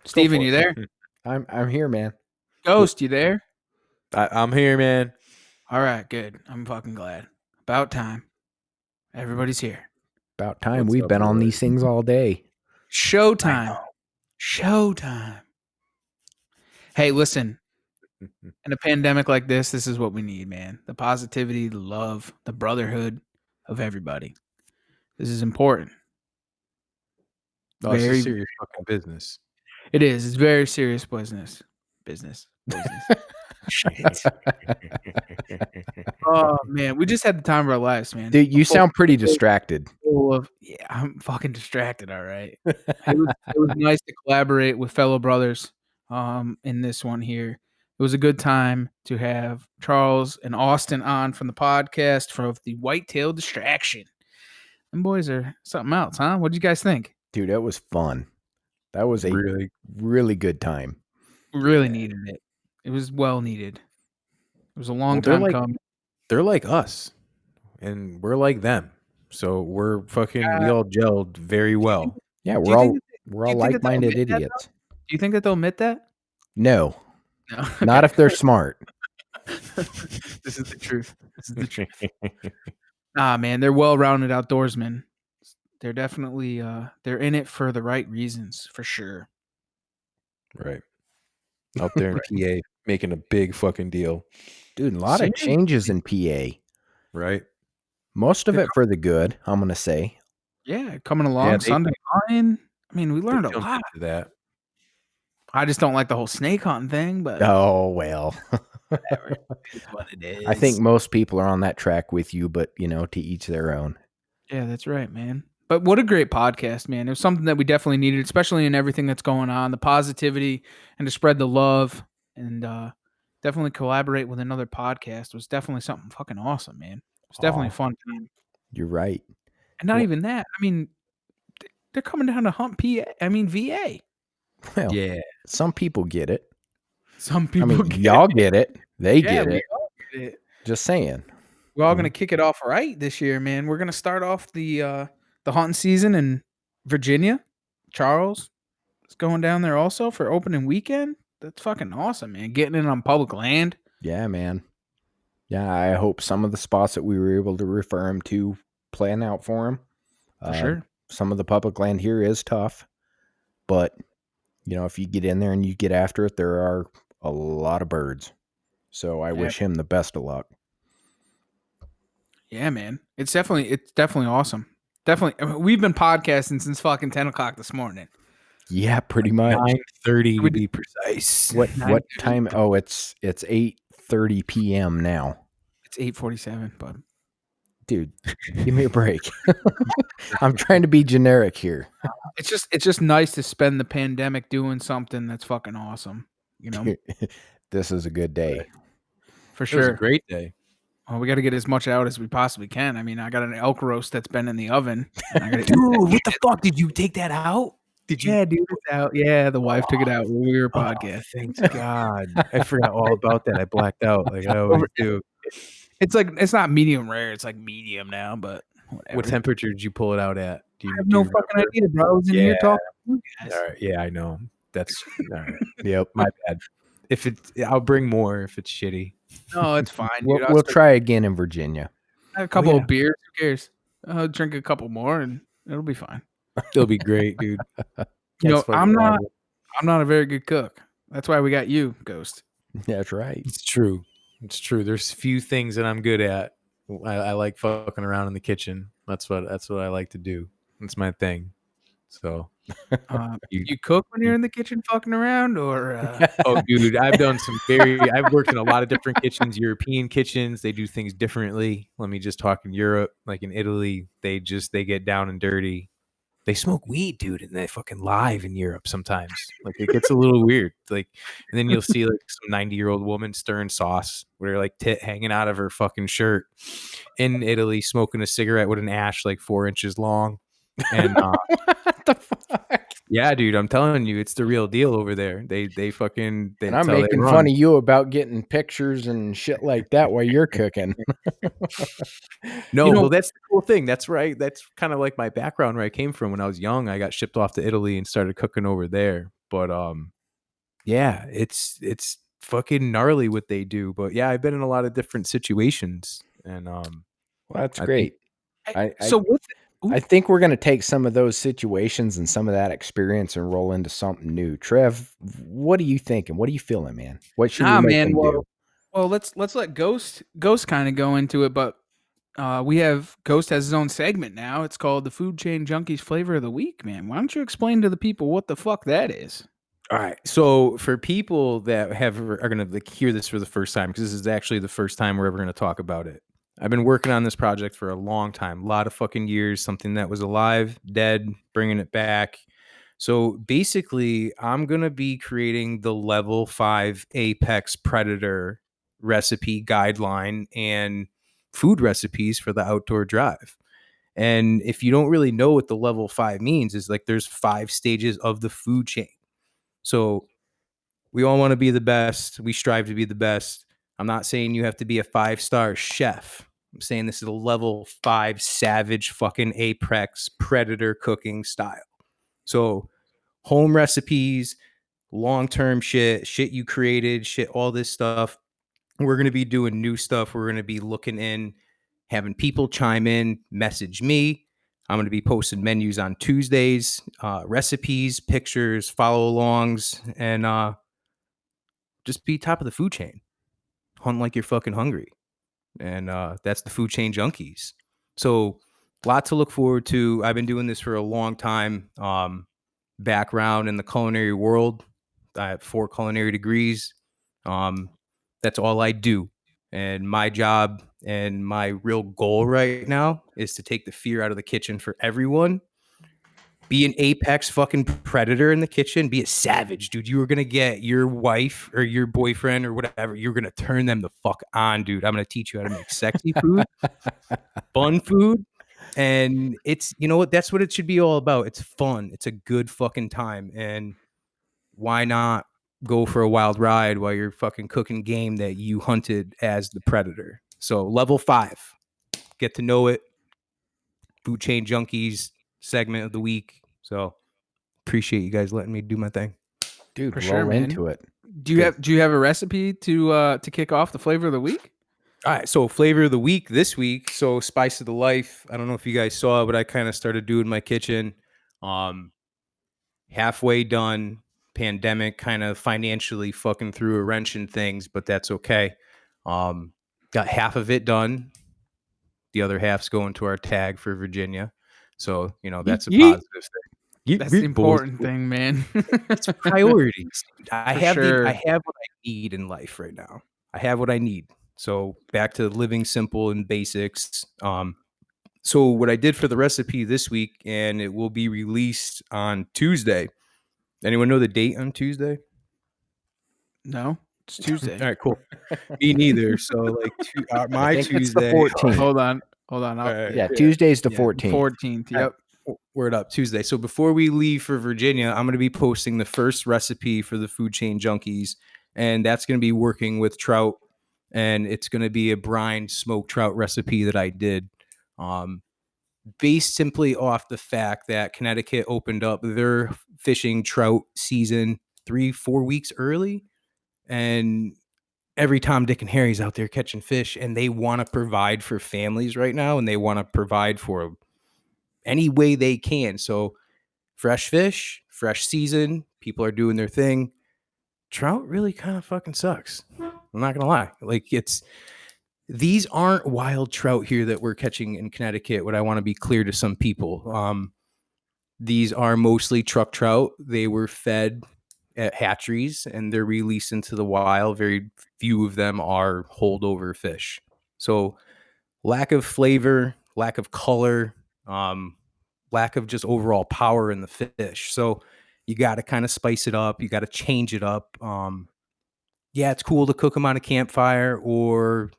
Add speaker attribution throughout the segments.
Speaker 1: Steven, you there?
Speaker 2: I'm here, man.
Speaker 1: Ghost, you there?
Speaker 3: I'm here, man.
Speaker 1: All right, good. I'm fucking glad. About time. Everybody's here.
Speaker 2: About time.
Speaker 3: What's
Speaker 2: We've
Speaker 3: up,
Speaker 2: been on
Speaker 3: boys?
Speaker 2: these things all day.
Speaker 1: Showtime. Showtime. Hey, listen. In a pandemic like this is what we need, man. The positivity, the love, the brotherhood of everybody. This is important.
Speaker 3: No, it's
Speaker 1: Very-
Speaker 3: a serious fucking business.
Speaker 1: It is. It's very serious business. Business. Shit. Oh, man. We just had the time of our lives, man.
Speaker 2: Dude, you
Speaker 1: Full-
Speaker 2: sound pretty distracted.
Speaker 1: full of, yeah, I'm fucking distracted, all right. It was nice to collaborate with fellow brothers in this one here. It was a good time to have Charles and Austin on from the podcast for the Whitetail Distraction. Them boys are something else, huh? What did you guys think?
Speaker 2: Dude, that was fun. That was a
Speaker 3: Really?
Speaker 2: really good time.
Speaker 1: We really needed it. It was well needed. It was a long
Speaker 3: they're
Speaker 1: time
Speaker 3: like-
Speaker 1: coming.
Speaker 3: They're like us, and we're like them. So we're fucking. We all gelled very well.
Speaker 2: Yeah,
Speaker 1: Do
Speaker 2: we're
Speaker 1: you
Speaker 2: all
Speaker 1: think
Speaker 2: we're
Speaker 1: do
Speaker 2: all
Speaker 1: you think that they'll
Speaker 2: like-minded
Speaker 1: admit that,
Speaker 2: idiots.
Speaker 1: Do you think that they'll admit that?
Speaker 2: No,
Speaker 1: No.
Speaker 2: not if they're smart.
Speaker 1: This is the truth. This is the truth. Man, they're well-rounded outdoorsmen. They're definitely they're in it for the right reasons, for sure.
Speaker 3: Right. Out there in PA, making a big fucking deal.
Speaker 2: Dude, a lot of
Speaker 1: Seriously?
Speaker 2: changes in PA.
Speaker 3: Right.
Speaker 2: Most of
Speaker 1: They're
Speaker 2: it for the good, I'm going to say.
Speaker 1: Yeah, coming along
Speaker 3: they-
Speaker 1: Sunday morning. I mean, we
Speaker 3: They
Speaker 1: learned a
Speaker 3: jumped
Speaker 1: lot.
Speaker 3: into that.
Speaker 1: I just don't like the whole snake hunting thing, but
Speaker 2: Oh, well.
Speaker 1: whatever. It's what it is.
Speaker 2: I think most people are on that track with you, but, to each their own.
Speaker 1: Yeah, that's right, man. But what a great podcast, man. It was something that we definitely needed, especially in everything that's going on, the positivity and to spread the love and definitely collaborate with another podcast was definitely something fucking awesome, man. It was definitely a
Speaker 2: Aw.
Speaker 1: fun time.
Speaker 2: You're right.
Speaker 1: And not
Speaker 2: Well-
Speaker 1: even that. I mean, they're coming down to hunt VA.
Speaker 2: Well,
Speaker 3: Yeah.
Speaker 2: some people get it.
Speaker 1: Some
Speaker 2: I
Speaker 1: people
Speaker 2: mean,
Speaker 1: get
Speaker 2: y'all
Speaker 1: it.
Speaker 2: get it. They
Speaker 1: Yeah,
Speaker 2: get
Speaker 1: we
Speaker 2: it.
Speaker 1: all get it.
Speaker 2: Just saying.
Speaker 1: We're all gonna kick it off right this year, man. We're gonna start off the hunting season in Virginia. Charles is going down there also for opening weekend. That's fucking awesome, man. Getting in on public land.
Speaker 2: Yeah, man. Yeah, I hope some of the spots that we were able to refer him to plan out for him.
Speaker 1: For sure.
Speaker 2: Some of the public land here is tough, but if you get in there and you get after it, there are a lot of birds. So I wish him the best of luck.
Speaker 1: Yeah, man. It's definitely awesome. Definitely. I mean, we've been podcasting since fucking 10 o'clock this morning.
Speaker 2: Yeah, pretty much.
Speaker 3: 9:30 to be precise.
Speaker 2: What
Speaker 1: 9:30.
Speaker 2: time? Oh, it's 8:30 p.m. now.
Speaker 1: It's 8:47, bud.
Speaker 2: Dude, give me a break. I'm trying to be generic here.
Speaker 1: It's just nice to spend the pandemic doing something that's fucking awesome.
Speaker 2: This is a good day.
Speaker 1: For
Speaker 3: It was a
Speaker 1: sure.
Speaker 3: great day.
Speaker 1: Well, we got to get as much out as we possibly can. I mean, I got an elk roast that's been in the oven. And I gotta
Speaker 3: Dude, what the fuck? Did you take that out? Did you?
Speaker 1: Yeah, dude, it's out. Yeah, the wife took it out when we were podcasting.
Speaker 3: Thank God. I forgot all about that. I blacked out like I always do.
Speaker 1: It's not medium rare. It's like medium now, but whatever.
Speaker 3: What temperature did you pull it out at? Do you,
Speaker 1: I have
Speaker 3: do
Speaker 1: no
Speaker 3: you
Speaker 1: fucking
Speaker 3: remember?
Speaker 1: idea, bro. I was in here
Speaker 3: Yeah.
Speaker 1: talking to you guys.
Speaker 3: All right. Yeah, I know. That's all right. Yep, my bad. I'll bring more if it's shitty.
Speaker 1: No, it's fine. Dude.
Speaker 2: We'll try again in Virginia.
Speaker 1: I had a couple
Speaker 3: yeah.
Speaker 1: of beers. Who cares? I'll drink a couple more and it'll be fine.
Speaker 3: It'll be great, dude.
Speaker 1: You know,
Speaker 3: That's fucking
Speaker 1: I'm
Speaker 3: awesome.
Speaker 1: not a very good cook. That's why we got you, Ghost.
Speaker 2: That's right.
Speaker 3: It's true. It's true. There's few things that I'm good at. I like fucking around in the kitchen. That's what I like to do. That's my thing. So
Speaker 1: You cook when you're in the kitchen fucking around, or
Speaker 3: oh, dude, I've worked in a lot of different kitchens, European kitchens. They do things differently. Let me just talk in Europe, like in Italy, they get down and dirty. They smoke weed, dude, and they fucking live in Europe sometimes. Like it gets a little weird. Like, and then you'll see like some 90-year-old woman stirring sauce with her like tit hanging out of her fucking shirt in Italy, smoking a cigarette with an ash like 4 inches long. And
Speaker 2: What the fuck?
Speaker 3: yeah, dude, I'm telling you, it's the real deal over there. They
Speaker 2: And I'm making fun of you about getting pictures and shit like that while you're cooking.
Speaker 3: No, well, that's the cool thing. That's right. That's kind of like my background where I came from when I was young. I got shipped off to Italy and started cooking over there. But yeah, it's fucking gnarly what they do. But yeah, I've been in a lot of different situations, and
Speaker 2: Well, that's
Speaker 3: I think
Speaker 2: great. I I
Speaker 1: So with
Speaker 2: I
Speaker 1: ooh,
Speaker 2: think we're gonna take some of those situations and some of that experience and roll into something new. Trev, what are you thinking? What are you feeling, man? What should we
Speaker 1: nah,
Speaker 2: make
Speaker 1: man.
Speaker 2: them do?
Speaker 1: Well, let's let Ghost kind of go into it, but we have Ghost has his own segment now. It's called the Food Chain Junkies Flavor of the Week, man. Why don't you explain to the people what the fuck that is?
Speaker 3: all right. So for people that are gonna like hear this for the first time, because this is actually the first time we're ever gonna talk about it. I've been working on this project for a long time, a lot of fucking years. Something that was alive, dead, bringing it back. So basically, I'm gonna be creating the level 5 Apex Predator recipe guideline and food recipes for the outdoor drive. And if you don't really know what the level 5 means, is like there's 5 stages of the food chain. So we all want to be the best. We strive to be the best. I'm not saying you have to be a 5-star chef. I'm saying this is a level 5 savage fucking apex predator cooking style. So home recipes, long-term shit you created, shit, all this stuff. We're going to be doing new stuff. We're going to be looking in, having people chime in, message me. I'm going to be posting menus on Tuesdays, recipes, pictures, follow alongs, and just be top of the food chain. Hunt like you're fucking hungry. And that's the Food Chain Junkies. So, lot to look forward to. I've been doing this for a long time. Background in the culinary world. I have 4 culinary degrees. Um, that's all I do. And my job and my real goal right now is to take the fear out of the kitchen for everyone. Be an apex fucking predator in the kitchen. Be a savage, dude. You are gonna get your wife or your boyfriend or whatever. You're gonna turn them the fuck on, dude. I'm gonna teach you how to make sexy food, fun food, and it's you know what? That's what it should be all about. It's fun. It's a good fucking time, and why not go for a wild ride while you're fucking cooking game that you hunted as the predator? So level 5, get to know it. Food Chain Junkies segment of the week. So appreciate you guys letting me do my thing.
Speaker 2: Dude,
Speaker 1: For sure,
Speaker 2: roll
Speaker 1: man.
Speaker 2: into it.
Speaker 1: Do you have a recipe to kick off the flavor of the week?
Speaker 3: All right, so flavor of the week this week. So spice of the life. I don't know if you guys saw, but I kind of started doing my kitchen. Halfway done. Pandemic kind of financially fucking threw a wrench in things, but that's okay. Got half of it done. The other half's going to our tag for Virginia. So
Speaker 2: Yeet,
Speaker 3: that's a
Speaker 2: yeet.
Speaker 3: positive thing.
Speaker 1: That's the
Speaker 3: Yeet, boys.
Speaker 1: important thing, man.
Speaker 3: It's priorities. Dude. I
Speaker 1: For
Speaker 3: have
Speaker 1: sure.
Speaker 3: what I need in life right now. I have what I need. So back to living simple and basics. So what I did for the recipe this week, and it will be released on Tuesday. Anyone know the date on Tuesday?
Speaker 1: No, it's
Speaker 3: All
Speaker 1: Tuesday.
Speaker 3: right, cool. Me neither. So like
Speaker 2: I
Speaker 3: my
Speaker 2: think it's the
Speaker 3: Tuesday.
Speaker 2: 14th.
Speaker 1: Hold on. Hold on.
Speaker 3: All right,
Speaker 2: Yeah,
Speaker 3: yeah.
Speaker 2: Tuesday's the
Speaker 1: Yeah,
Speaker 2: 14th.
Speaker 1: 14th.
Speaker 3: All right.
Speaker 1: Yep.
Speaker 3: Word up Tuesday. So before we leave for Virginia, I'm going to be posting the first recipe for the Food Chain Junkies, and that's going to be working with trout, and it's going to be a brine smoked trout recipe that I did, based simply off the fact that Connecticut opened up their fishing trout season 3-4 weeks early, and every Tom, Dick, and Harry's out there catching fish, and they want to provide for families right now, and they want to provide for any way they can. So fresh fish, fresh season, people are doing their thing. Trout really kind of fucking sucks. I'm not gonna lie. Like these aren't wild trout here that we're catching in Connecticut. What I want to be clear to some people. These are mostly truck trout. They were fed at hatcheries and they're released into the wild. Very few of them are holdover fish. So lack of flavor, lack of color, um, lack of just overall power in the fish. So you got to kind of spice it up. You got to change it up. Yeah, it's cool to cook them on a campfire or,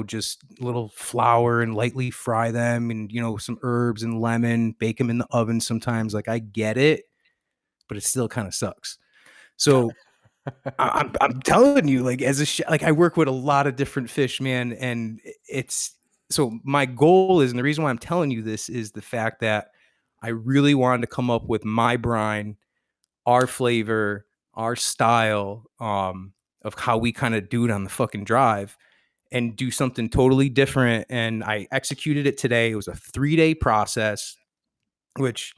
Speaker 3: just little flour and lightly fry them and, some herbs and lemon, bake them in the oven sometimes. Like I get it, but it still kind of sucks. So I'm telling you, like as a like I work with a lot of different fish, man, and it's so my goal is, and the reason why I'm telling you this is the fact that I really wanted to come up with my brine our flavor, our style, of how we kind of do it on the fucking drive and do something totally different. And I executed it today. It was a 3-day process, which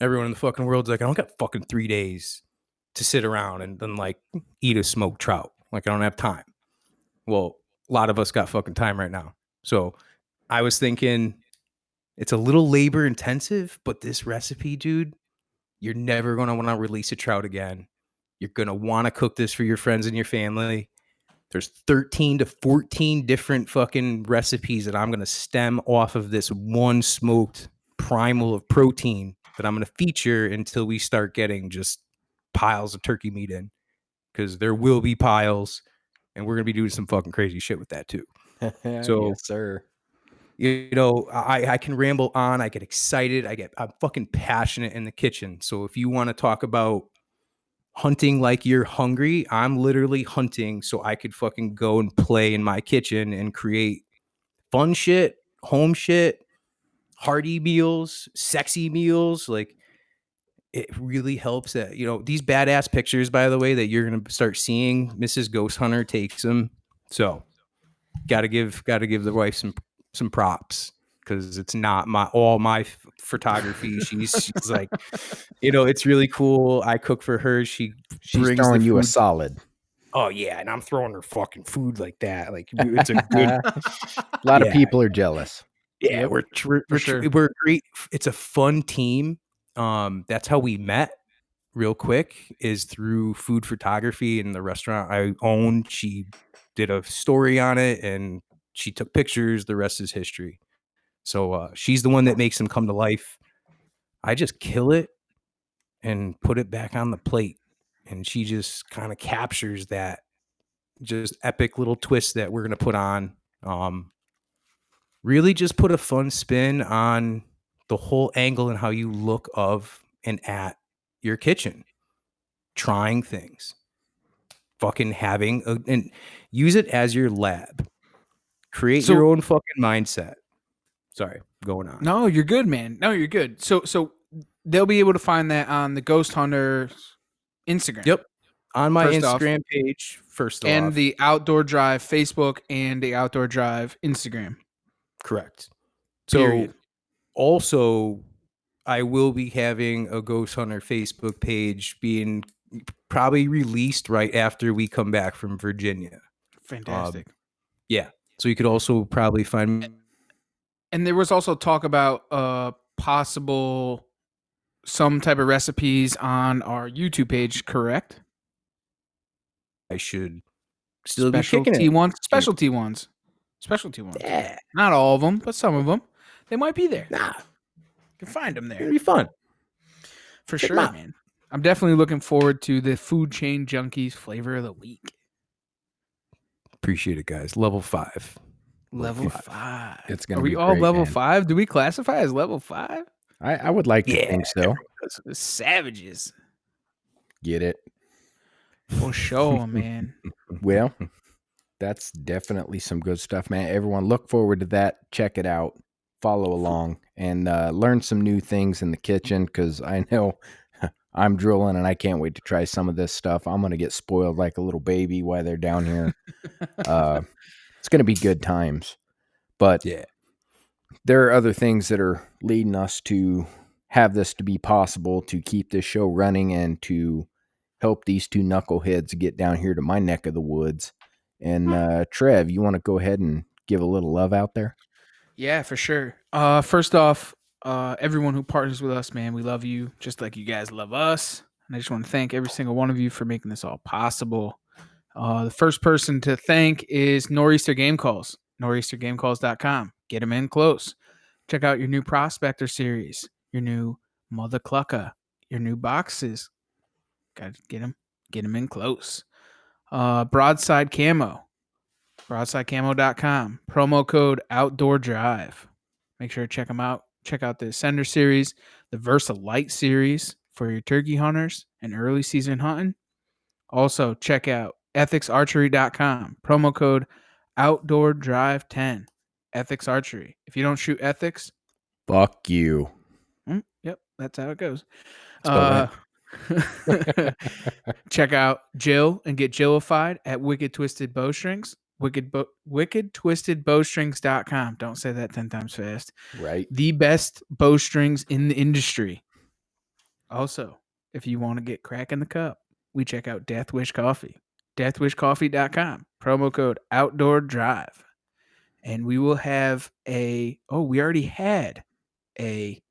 Speaker 3: everyone in the fucking world's like, I don't got fucking 3 days to sit around and then like eat a smoked trout. Like, I don't have time. Well, a lot of us got fucking time right now. So I was thinking it's a little labor intensive, but this recipe, dude, you're never going to want to release a trout again. You're going to want to cook this for your friends and your family. There's 13 to 14 different fucking recipes that I'm going to stem off of this one smoked primal of protein that I'm going to feature until we start getting just piles of turkey meat in, because there will be piles and we're going to be doing some fucking crazy shit with that too. So,
Speaker 2: Yes, sir.
Speaker 3: you know, I can ramble on. I get excited. I'm fucking passionate in the kitchen. So if you want to talk about hunting like you're hungry, I'm literally hunting so I could fucking go and play in my kitchen and create fun shit, home shit, hearty meals, sexy meals. Like, it really helps that, you know, these badass pictures, by the way, that you're going to start seeing, Mrs. Ghost Hunter takes them. So gotta give the wife some props, because it's not all my photography. She's like, you know, it's really cool. I cook for her. She
Speaker 2: She's
Speaker 3: brings the
Speaker 2: throwing you a
Speaker 3: food.
Speaker 2: solid.
Speaker 3: Oh yeah, and I'm throwing her fucking food like that. Like, it's a good.
Speaker 2: A lot of
Speaker 3: Yeah,
Speaker 2: people are jealous.
Speaker 3: yeah.
Speaker 1: Yep, for sure.
Speaker 3: We're great. It's a fun team. That's how we met. Real quick, is through food photography in the restaurant I own. She did a story on it and she took pictures. The rest is history. So she's the one that makes them come to life. I just kill it and put it back on the plate. And she just kind of captures that just epic little twist that we're going to put on. Really just put a fun spin on the whole angle and how you look of and at your kitchen, trying things, fucking and use it as your lab. Create your
Speaker 1: So
Speaker 3: own fucking mindset. Sorry, going on.
Speaker 1: no, you're good, man. No, you're good. So they'll be able to find that on the Ghost Hunter Instagram.
Speaker 3: Yep. On my
Speaker 1: First off,
Speaker 3: Instagram page, first
Speaker 1: and
Speaker 3: off.
Speaker 1: the Outdoor Drive Facebook and the Outdoor Drive Instagram.
Speaker 3: Correct.
Speaker 1: Period.
Speaker 3: So also, I will be having a Ghost Hunter Facebook page being probably released right after we come back from Virginia.
Speaker 1: Fantastic.
Speaker 3: Yeah. So you could also probably find.
Speaker 1: And there was also talk about possible some type of recipes on our YouTube page, correct?
Speaker 3: I should still be kicking
Speaker 1: Specialty
Speaker 3: it.
Speaker 1: ones, specialty ones, specialty ones.
Speaker 3: Yeah.
Speaker 1: Not all of them, but some of them. They might be there.
Speaker 3: Nah.
Speaker 1: You can find them
Speaker 3: It'll
Speaker 1: there
Speaker 3: be fun.
Speaker 1: for
Speaker 3: Check 'em
Speaker 1: sure,
Speaker 3: out.
Speaker 1: man. I'm definitely looking forward to the Food Chain Junkies flavor of the week.
Speaker 3: Appreciate it, guys. Level 5.
Speaker 1: Level 5.
Speaker 2: It's
Speaker 1: Are
Speaker 2: gonna
Speaker 1: we
Speaker 2: be
Speaker 1: all
Speaker 2: great,
Speaker 1: level
Speaker 2: man.
Speaker 1: 5? Do we classify as level 5?
Speaker 2: I would like to
Speaker 3: Yeah.
Speaker 2: think so.
Speaker 1: Savages.
Speaker 2: Get it?
Speaker 1: For sure, man.
Speaker 2: Well, that's definitely some good stuff, man. Everyone, look forward to that. Check it out. Follow along and learn some new things in the kitchen, because I know I'm drooling and I can't wait to try some of this stuff. I'm going to get spoiled like a little baby while they're down here. It's going to be good times. But
Speaker 3: Yeah.
Speaker 2: there are other things that are leading us to have this to be possible, to keep this show running and to help these two knuckleheads get down here to my neck of the woods. And Trev, you want to go ahead and give a little love out there?
Speaker 1: Yeah, for sure. First off, everyone who partners with us, man, we love you just like you guys love us. And I just want to thank every single one of you for making this all possible. The first person to thank is Nor'easter Game Calls, nor'eastergamecalls.com. Get them in close. Check out your new Prospector series, your new Mother Clucka, your new boxes. Got to get them in close. Broadside Camo, broadsidecamo.com. Promo code Outdoor Drive. Make sure to check them out. Check out the Ascender series, the Versa Light series for your turkey hunters and early season hunting. Also, check out ethicsarchery.com. Promo code Outdoor Drive 10. Ethics Archery. If you don't shoot ethics,
Speaker 2: Fuck you.
Speaker 1: yep, that's how it goes.
Speaker 2: Spell that.
Speaker 1: Check out Jill and get Jillified at Wicked Twisted Bowstrings. WickedTwistedBowstrings.com. Don't say that 10 times fast.
Speaker 2: Right.
Speaker 1: The best bowstrings in the industry. Also, if you want to get crack in the cup, we check out Death Wish Coffee. DeathWishCoffee.com. Promo code Outdoor Drive. And we will have we already had a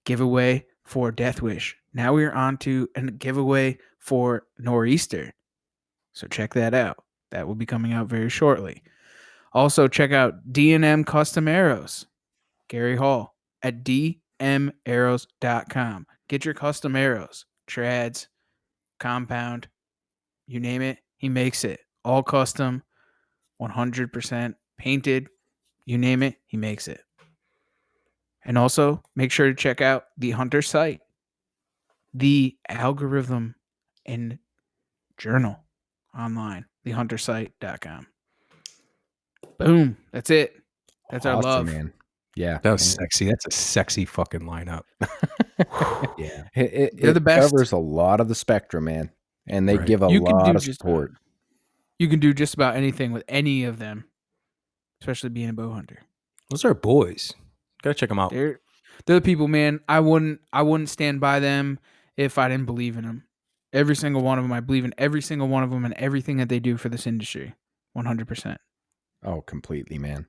Speaker 1: giveaway for Death Wish. Now we're on to a giveaway for Nor'easter. So check that out. That will be coming out very shortly. Also, check out D&M Custom Arrows. Gary Hall at dmarrows.com. Get your custom arrows, trads, compound, you name it, he makes it. All custom, 100% painted, you name it, he makes it. And also, make sure to check out the Hunter site, the algorithm and journal online, thehuntersite.com. Boom. That's it. That's our love.
Speaker 2: Man. Yeah.
Speaker 3: That was sexy. That's a sexy fucking lineup. Yeah.
Speaker 1: They're the best.
Speaker 2: Covers a lot of the spectrum, man. And they
Speaker 3: Right.
Speaker 2: give a lot of support.
Speaker 1: You can do just about anything with any of them, especially being a bow hunter.
Speaker 3: Those are boys. Gotta check them out.
Speaker 1: They're the people, man. I wouldn't stand by them if I didn't believe in them. Every single one of them. I believe in every single one of them and everything that they do for this industry. 100%.
Speaker 2: Oh, completely, man.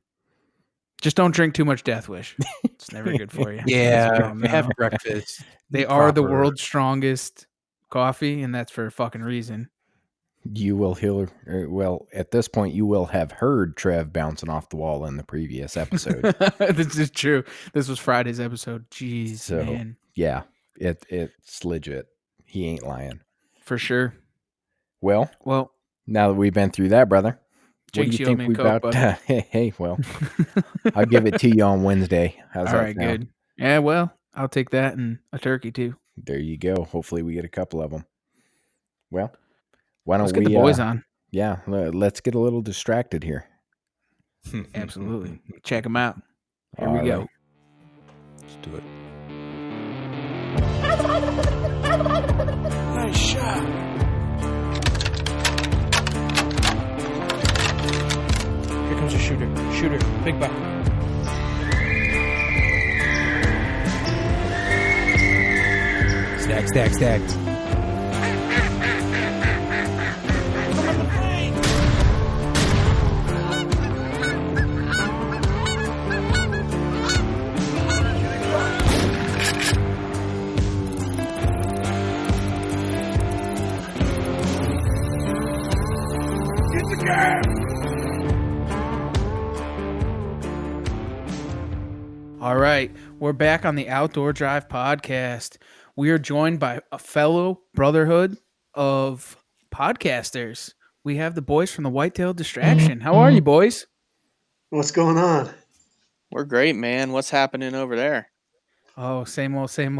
Speaker 1: Just don't drink too much Death Wish. It's never good for you.
Speaker 3: Yeah, have breakfast.
Speaker 1: They are the world's strongest coffee, and that's for a fucking reason.
Speaker 2: You will hear, well, at this point, you will have heard Trev bouncing off the wall in the previous episode.
Speaker 1: This is true. This was Friday's episode. Jeez, man.
Speaker 2: Yeah, it's legit. He ain't lying.
Speaker 1: For sure.
Speaker 2: Well, now that we've been through that, brother, what do you think we about? Hey, well, I'll give it to you on Wednesday. How's that? All right,
Speaker 1: good. Yeah, well, I'll take that and a turkey too.
Speaker 2: There you go. Hopefully, we get a couple of them. Well, why don't
Speaker 1: let's get the boys on?
Speaker 2: Yeah, let's get a little distracted here.
Speaker 1: Absolutely. Check them out. Here we go.
Speaker 3: Let's do it.
Speaker 1: Nice shot. Here comes a shooter. Shooter. Big buck.
Speaker 3: Stacked.
Speaker 1: All right, we're back on the Outdoor Drive podcast. We are joined by a fellow brotherhood of podcasters. We have the boys from the Whitetail Distraction. How are you, boys?
Speaker 4: What's going on?
Speaker 5: We're great, man. What's happening over there?
Speaker 1: Oh, same old.
Speaker 3: Staying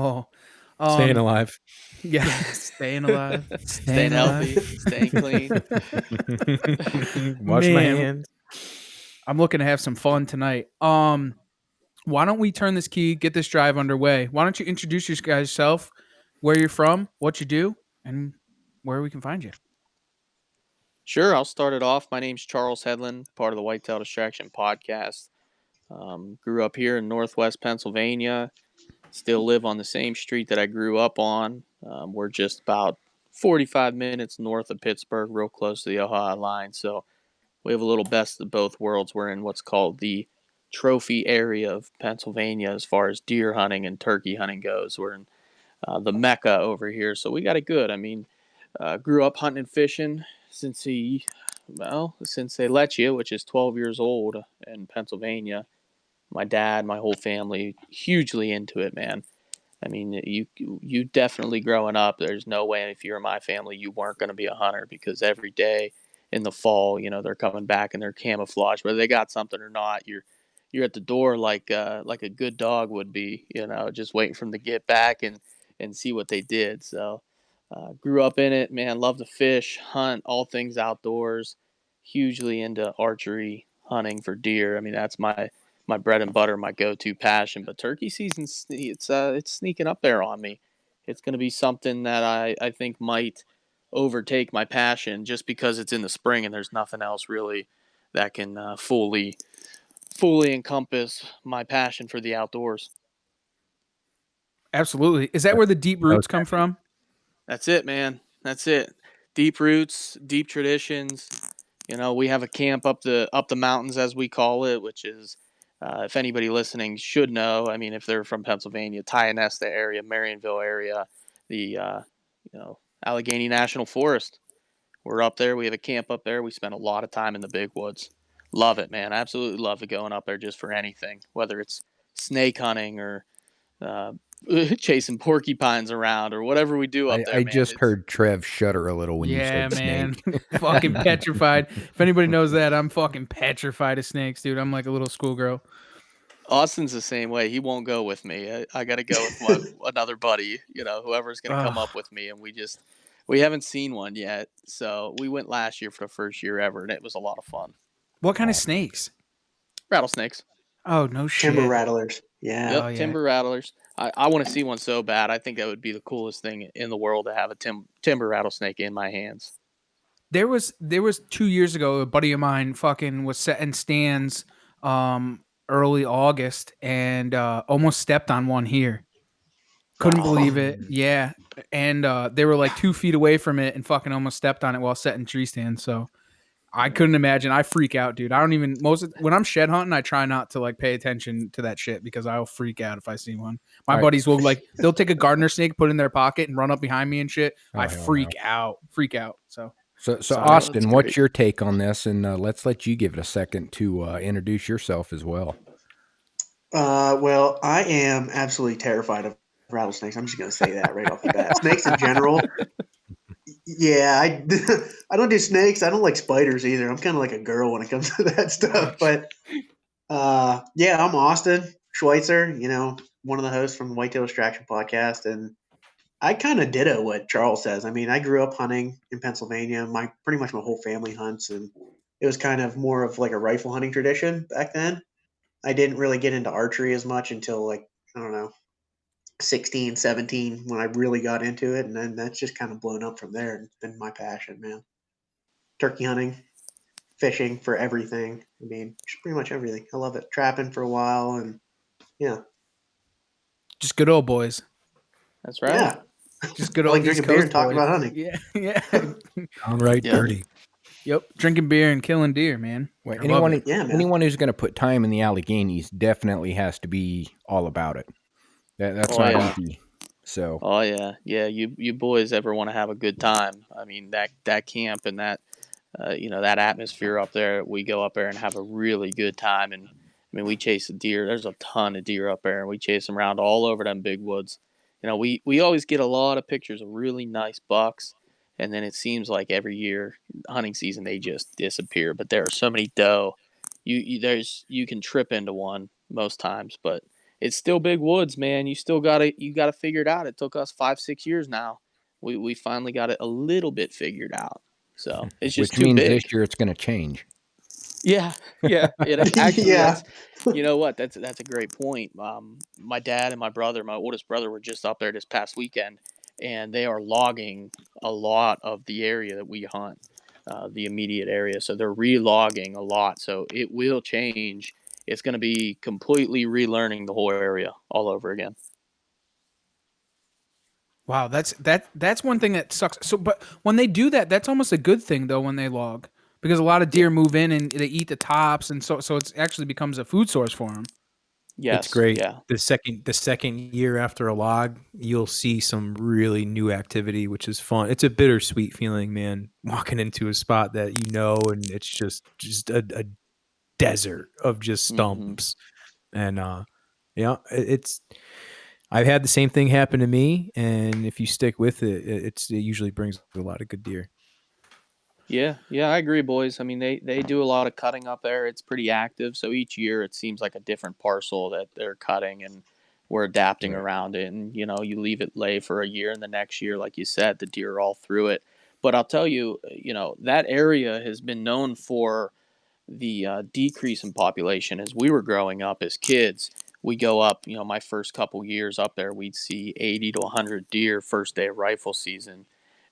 Speaker 3: alive.
Speaker 1: Yeah, staying alive.
Speaker 5: Staying healthy. Staying clean.
Speaker 3: Wash my hands.
Speaker 1: I'm looking to have some fun tonight. Why don't we turn this key, get this drive underway? Why don't you introduce yourself, where you're from, what you do, and where we can find you?
Speaker 5: Sure, I'll start it off. My name's Charles Headland, part of the Whitetail Distraction podcast. Grew up here in Northwest Pennsylvania. Still live on the same street that I grew up on. We're just about 45 minutes north of Pittsburgh, real close to the Ohio line. So we have a little best of both worlds. We're in what's called the trophy area of Pennsylvania as far as deer hunting and turkey hunting goes. We're in the Mecca over here, so we got it good. I mean, grew up hunting and fishing since they let you, which is 12 years old in Pennsylvania. My dad, my whole family, hugely into it, man. I mean, you definitely growing up, there's no way if you're in my family you weren't going to be a hunter, because every day in the fall, they're coming back in their camouflage, whether they got something or not. You're at the door like a good dog would be, just waiting for them to get back and see what they did. So grew up in it, man. Love to fish, hunt, all things outdoors. Hugely into archery, hunting for deer. I mean, that's my bread and butter, my go-to passion. But turkey season, it's sneaking up there on me. It's going to be something that I think might overtake my passion just because it's in the spring and there's nothing else really that can fully encompass my passion for the outdoors.
Speaker 1: Absolutely. Is that where the deep
Speaker 3: That was
Speaker 1: roots come from?
Speaker 5: That's it, man. That's it. Deep roots, deep traditions. You know, we have a camp up the mountains, as we call it, which is, if anybody listening should know. I mean, if they're from Pennsylvania, Tionesta area, Marionville area, the Allegheny National Forest. We're up there. We have a camp up there. We spend a lot of time in the big woods. Love it, man. Absolutely love it going up there just for anything, whether it's snake hunting or uh, chasing porcupines around or whatever we do up there,
Speaker 2: I
Speaker 5: man.
Speaker 2: just heard Trev shudder a little when you
Speaker 1: Yeah,
Speaker 2: said
Speaker 1: man.
Speaker 2: snake.
Speaker 1: Fucking petrified. If anybody knows that, I'm fucking petrified of snakes, dude. I'm like a little schoolgirl.
Speaker 5: Austin's the same way. He won't go with me. I got to go with another buddy, whoever's going to come
Speaker 1: Ugh.
Speaker 5: up with me. And we haven't seen one yet. So we went last year for the first year ever, and it was a lot of fun.
Speaker 1: What kind of snakes?
Speaker 5: Rattlesnakes.
Speaker 1: Oh, no
Speaker 4: Timber
Speaker 1: shit.
Speaker 4: rattlers. Yeah.
Speaker 5: Yep,
Speaker 1: Oh, yeah.
Speaker 5: timber rattlers. I want to see one so bad. I think that would be the coolest thing in the world to have a timber rattlesnake in my hands.
Speaker 1: There was 2 years ago, a buddy of mine fucking was setting stands early August and almost stepped on one here. Couldn't believe it. Yeah. And they were like 2 feet away from it and fucking almost stepped on it while setting tree stands. So I couldn't imagine. I freak out, dude. I don't even when I'm shed hunting, I try not to like pay attention to that shit because I'll freak out if I see one. My
Speaker 2: Right.
Speaker 1: buddies will they'll take a gardener snake, put it in their pocket, and run up behind me and shit.
Speaker 2: Oh,
Speaker 1: I
Speaker 2: hell
Speaker 1: freak out. So
Speaker 2: So
Speaker 1: Sorry.
Speaker 2: Austin,
Speaker 5: That's
Speaker 2: what's
Speaker 5: great.
Speaker 2: your take on this? And let's let you give it a second to introduce yourself as well.
Speaker 4: Well, I am absolutely terrified of rattlesnakes. I'm just going to say that right off the bat. Snakes in general. Yeah, I don't do snakes. I don't like spiders either. I'm kind of like a girl when it comes to that stuff. But yeah, I'm Austin Schweitzer, one of the hosts from the Whitetail Distraction podcast. And I kind of ditto what Charles says. I mean, I grew up hunting in Pennsylvania. Pretty much my whole family hunts, and it was kind of more of like a rifle hunting tradition back then. I didn't really get into archery as much until like, I don't know, 16, 17 when I really got into it. And then that's just kind of blown up from there and been my passion, man. Turkey hunting, fishing for everything. I mean, just pretty much everything. I love it. Trapping for a while and yeah.
Speaker 1: just good old boys.
Speaker 5: That's right.
Speaker 4: Yeah.
Speaker 1: Just good
Speaker 4: I
Speaker 1: old
Speaker 4: like
Speaker 1: East
Speaker 4: drinking beer
Speaker 1: Coast
Speaker 4: and talking
Speaker 1: boys.
Speaker 4: about hunting.
Speaker 1: Yeah, yeah.
Speaker 3: downright
Speaker 5: Yeah.
Speaker 3: dirty.
Speaker 1: Yep, drinking beer and killing deer, man.
Speaker 2: Well,
Speaker 1: I love it.
Speaker 4: Yeah, man.
Speaker 2: anyone who's going to put time in the Alleghenies definitely has to be all about it. That's
Speaker 5: Oh,
Speaker 2: not
Speaker 5: yeah.
Speaker 2: easy. So
Speaker 5: Oh yeah, yeah. You boys ever want to have a good time? I mean that camp and that that atmosphere up there. We go up there and have a really good time. And I mean we chase the deer. There's a ton of deer up there, and we chase them around all over them big woods. We always get a lot of pictures of really nice bucks, and then it seems like every year hunting season they just disappear. But there are so many doe. You can trip into one most times, but it's still big woods, man. You gotta figure it out. It took us 5-6 years now. We finally got it a little bit figured out. So it's just
Speaker 2: which
Speaker 5: too
Speaker 2: means this
Speaker 5: big.
Speaker 2: year it's going to change.
Speaker 5: Yeah, yeah. It actually
Speaker 4: Yeah.
Speaker 5: you know what? That's a great point. My dad and my brother, my oldest brother, were just up there this past weekend, and they are logging a lot of the area that we hunt, the immediate area. So they're re-logging a lot. So it will change. It's going to be completely relearning the whole area all over again.
Speaker 1: Wow, that's one thing that sucks. So, but when they do that, that's almost a good thing though when they log, because a lot of deer move in and they eat the tops, and so it's actually becomes a food source for them.
Speaker 5: Yes.
Speaker 3: It's great.
Speaker 5: Yeah.
Speaker 3: The second year after a log, you'll see some really new activity, which is fun. It's a bittersweet feeling, man. Walking into a spot that and it's just a desert of just stumps. And it's I've had the same thing happen to me, and if you stick with it, it usually brings a lot of good deer.
Speaker 5: Yeah, I agree, boys. I mean, they do a lot of cutting up there. It's pretty active. So each year it seems like a different parcel that they're cutting, and we're adapting
Speaker 2: Right.
Speaker 5: around it. And you leave it lay for a year, and the next year, like you said, the deer are all through it. But I'll tell you, that area has been known for the decrease in population as we were growing up as kids. we go up, my first couple years up there, we'd see 80 to 100 deer first day of rifle season.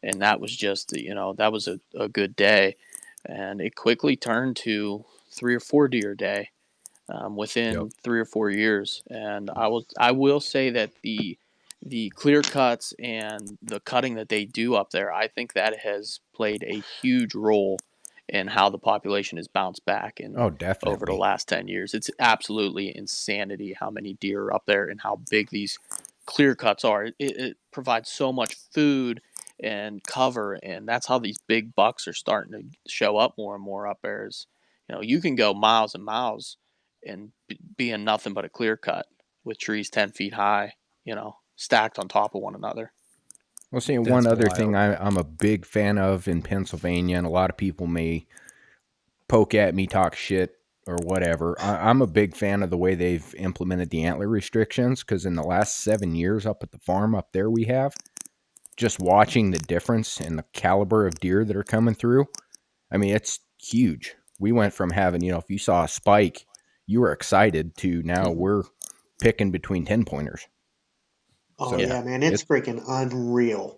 Speaker 5: And that was just, that was a good day. And it quickly turned to 3 or 4 deer a day
Speaker 2: Yep.
Speaker 5: within 3 or 4 years. And I will say that the clear cuts and the cutting that they do up there, I think that has played a huge role in how the population has bounced back in
Speaker 2: Oh,
Speaker 5: over the
Speaker 2: definitely.
Speaker 5: last 10 years. It's absolutely insanity how many deer are up there and how big these clear cuts are. It provides so much food and cover, and that's how these big bucks are starting to show up more and more up there. Is you can go miles and miles and being nothing but a clear cut with trees 10 feet high, stacked on top of one another.
Speaker 2: Well, see, one
Speaker 3: That's
Speaker 2: other thing
Speaker 3: wild.
Speaker 2: I'm a big fan of in Pennsylvania, and a lot of people may poke at me, talk shit, or whatever. I'm a big fan of the way they've implemented the antler restrictions, because in the last 7 years up at the farm up there we have, just watching the difference in the caliber of deer that are coming through, I mean, it's huge. We went from having, if you saw a spike, you were excited, to now
Speaker 5: Mm-hmm.
Speaker 2: we're picking between 10 pointers.
Speaker 4: Oh
Speaker 2: So
Speaker 5: Yeah,
Speaker 4: yeah, man, it's freaking unreal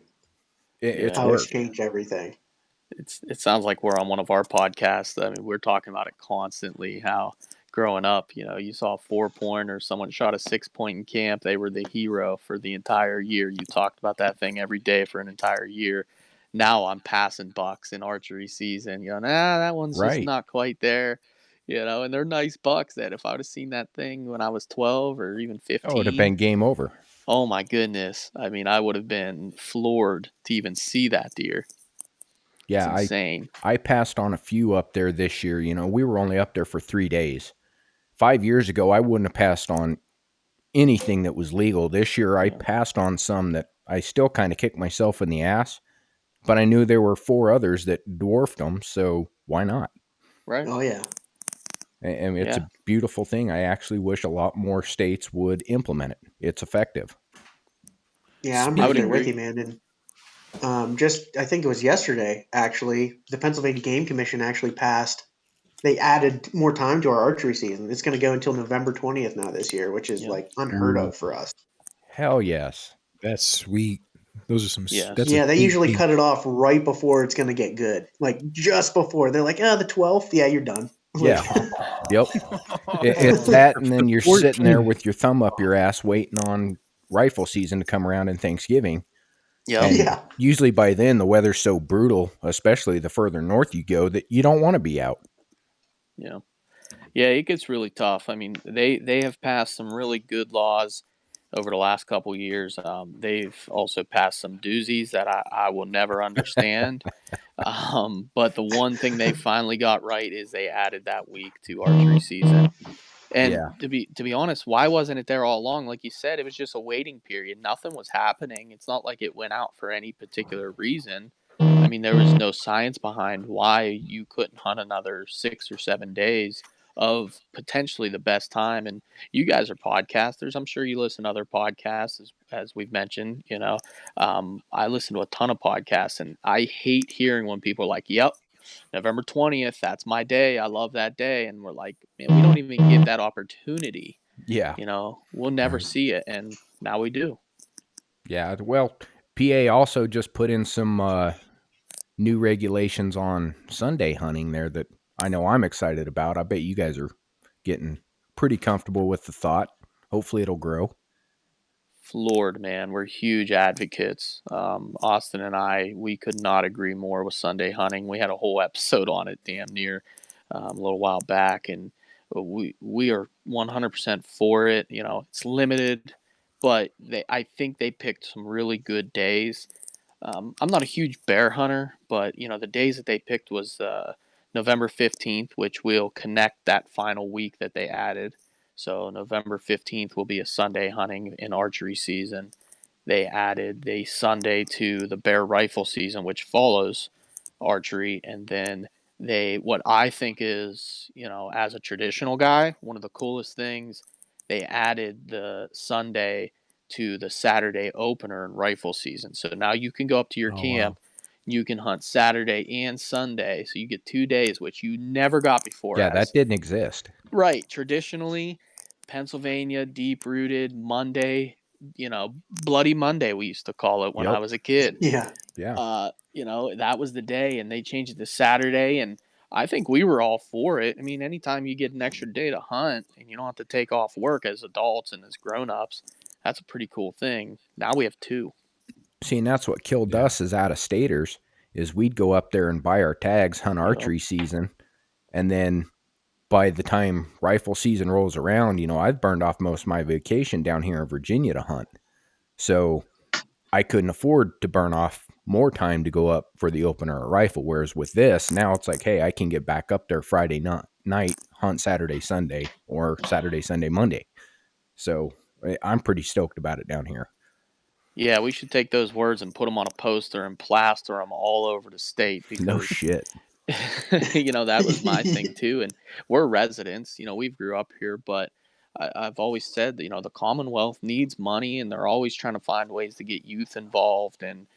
Speaker 2: it's
Speaker 5: yeah.
Speaker 4: how it's
Speaker 2: work.
Speaker 4: changed everything.
Speaker 5: It sounds like we're on one of our podcasts. I mean, we're talking about it constantly. How growing up, you saw a 4 point or someone shot a 6 point in camp. They were the hero for the entire year. You talked about that thing every day for an entire year. Now I'm passing bucks in archery season. That one's just
Speaker 2: Right.
Speaker 5: not quite there. And they're nice bucks that if I would have seen that thing when I was 12 or even
Speaker 2: Oh, it would have
Speaker 5: 15,
Speaker 2: been game over.
Speaker 5: oh my goodness. I mean, I would have been floored to even see that deer. It's
Speaker 2: Yeah,
Speaker 5: insane.
Speaker 2: I passed on a few up there this year. We were only up there for 3 days. 5 years ago, I wouldn't have passed on anything that was legal. This year, I
Speaker 5: Yeah.
Speaker 2: passed on some that I still kind of kicked myself in the ass, but I knew there were 4 others that dwarfed them, so why not?
Speaker 5: Right.
Speaker 4: Oh yeah,
Speaker 2: And it's
Speaker 5: Yeah.
Speaker 2: a beautiful thing. I actually wish a lot more states would implement it. It's effective.
Speaker 4: yeah, I'm
Speaker 5: I
Speaker 4: right
Speaker 5: would
Speaker 4: there with
Speaker 5: agree.
Speaker 4: you, man. And just I think it was yesterday actually, the Pennsylvania Game Commission actually passed. They added more time to our archery season. It's going to go until November 20th now this year, which is
Speaker 5: Yeah.
Speaker 4: like unheard
Speaker 3: Ooh,
Speaker 4: of for us.
Speaker 2: Hell yes.
Speaker 3: that's sweet. Those are that's
Speaker 5: Yes.
Speaker 3: a
Speaker 4: Yeah, they
Speaker 3: sweet
Speaker 4: usually
Speaker 3: piece.
Speaker 4: cut it off right before it's going to get good, like just before. They're like, "Oh, the 12th, yeah, you're done."
Speaker 2: Yeah.
Speaker 4: Like,
Speaker 2: Yep. It's
Speaker 1: Oh,
Speaker 2: that,
Speaker 3: The
Speaker 2: and then you're sitting there
Speaker 3: 14th.
Speaker 2: with your thumb up your ass waiting on rifle season to come around in Thanksgiving.
Speaker 5: Yep.
Speaker 2: And
Speaker 4: yeah,
Speaker 2: usually by then, the weather's so brutal, especially the further north you go, that you don't want to be out.
Speaker 5: Yeah. Yeah. It gets really tough. I mean, they have passed some really good laws over the last couple years. They've also passed some doozies that I will never understand. But the one thing they finally got right is they added that week to archery season. And
Speaker 2: Yeah.
Speaker 5: to be honest, why wasn't it there all along? Like you said, it was just a waiting period. Nothing was happening. It's not like it went out for any particular reason. I mean, there was no science behind why you couldn't hunt another 6 or 7 days of potentially the best time. And you guys are podcasters. I'm sure you listen to other podcasts, as we've mentioned. I listen to a ton of podcasts, and I hate hearing when people are like, "Yep, November 20th, that's my day. I love that day." And we're like, man, we don't even give that opportunity.
Speaker 2: Yeah.
Speaker 5: We'll never see it. And now we do.
Speaker 2: Yeah. Well, PA also just put in some new regulations on Sunday hunting there that I know I'm excited about. I bet you guys are getting pretty comfortable with the thought. Hopefully it'll grow.
Speaker 5: Floored, man. We're huge advocates. Austin and I, we could not agree more with Sunday hunting. We had a whole episode on it, damn near, a little while back, and we are 100% for it. It's limited, but I think they picked some really good days. I'm not a huge bear hunter, but the days that they picked was November 15th, which will connect that final week that they added. So November 15th will be a Sunday hunting in archery season. They added the Sunday to the bear rifle season, which follows archery, and then what I think is, as a traditional guy, one of the coolest things, they added the Sunday to the Saturday opener in rifle season. So now you can go up to your
Speaker 3: Oh wow.
Speaker 5: camp, you can hunt Saturday and Sunday, so you get 2 days, which you never got before.
Speaker 2: Yeah, that
Speaker 5: As
Speaker 2: didn't exist.
Speaker 5: right, traditionally, Pennsylvania, deep rooted Monday, Bloody Monday, we used to call it when I
Speaker 2: Yep.
Speaker 5: was a kid.
Speaker 4: Yeah.
Speaker 2: Yeah.
Speaker 5: That was the day, and they changed it to Saturday, and I think we were all for it. I mean, anytime you get an extra day to hunt and you don't have to take off work as adults and as grown-ups, that's a pretty cool thing. Now we have two.
Speaker 2: See, and that's what killed
Speaker 3: Yeah.
Speaker 2: us as out of staters is we'd go up there and buy our tags, hunt
Speaker 5: Yep.
Speaker 2: archery season, and then by the time rifle season rolls around, I've burned off most of my vacation down here in Virginia to hunt. So I couldn't afford to burn off more time to go up for the opener or rifle. Whereas with this, now it's like, hey, I can get back up there Friday night, hunt Saturday, Sunday, or Saturday, Sunday, Monday. So I'm pretty stoked about it down here.
Speaker 5: Yeah, we should take those words and put them on a poster and plaster them all over the state
Speaker 2: No
Speaker 5: because
Speaker 2: shit.
Speaker 5: that was my thing too. And we're residents, we've grew up here, but I've always said that, the Commonwealth needs money and they're always trying to find ways to get youth involved and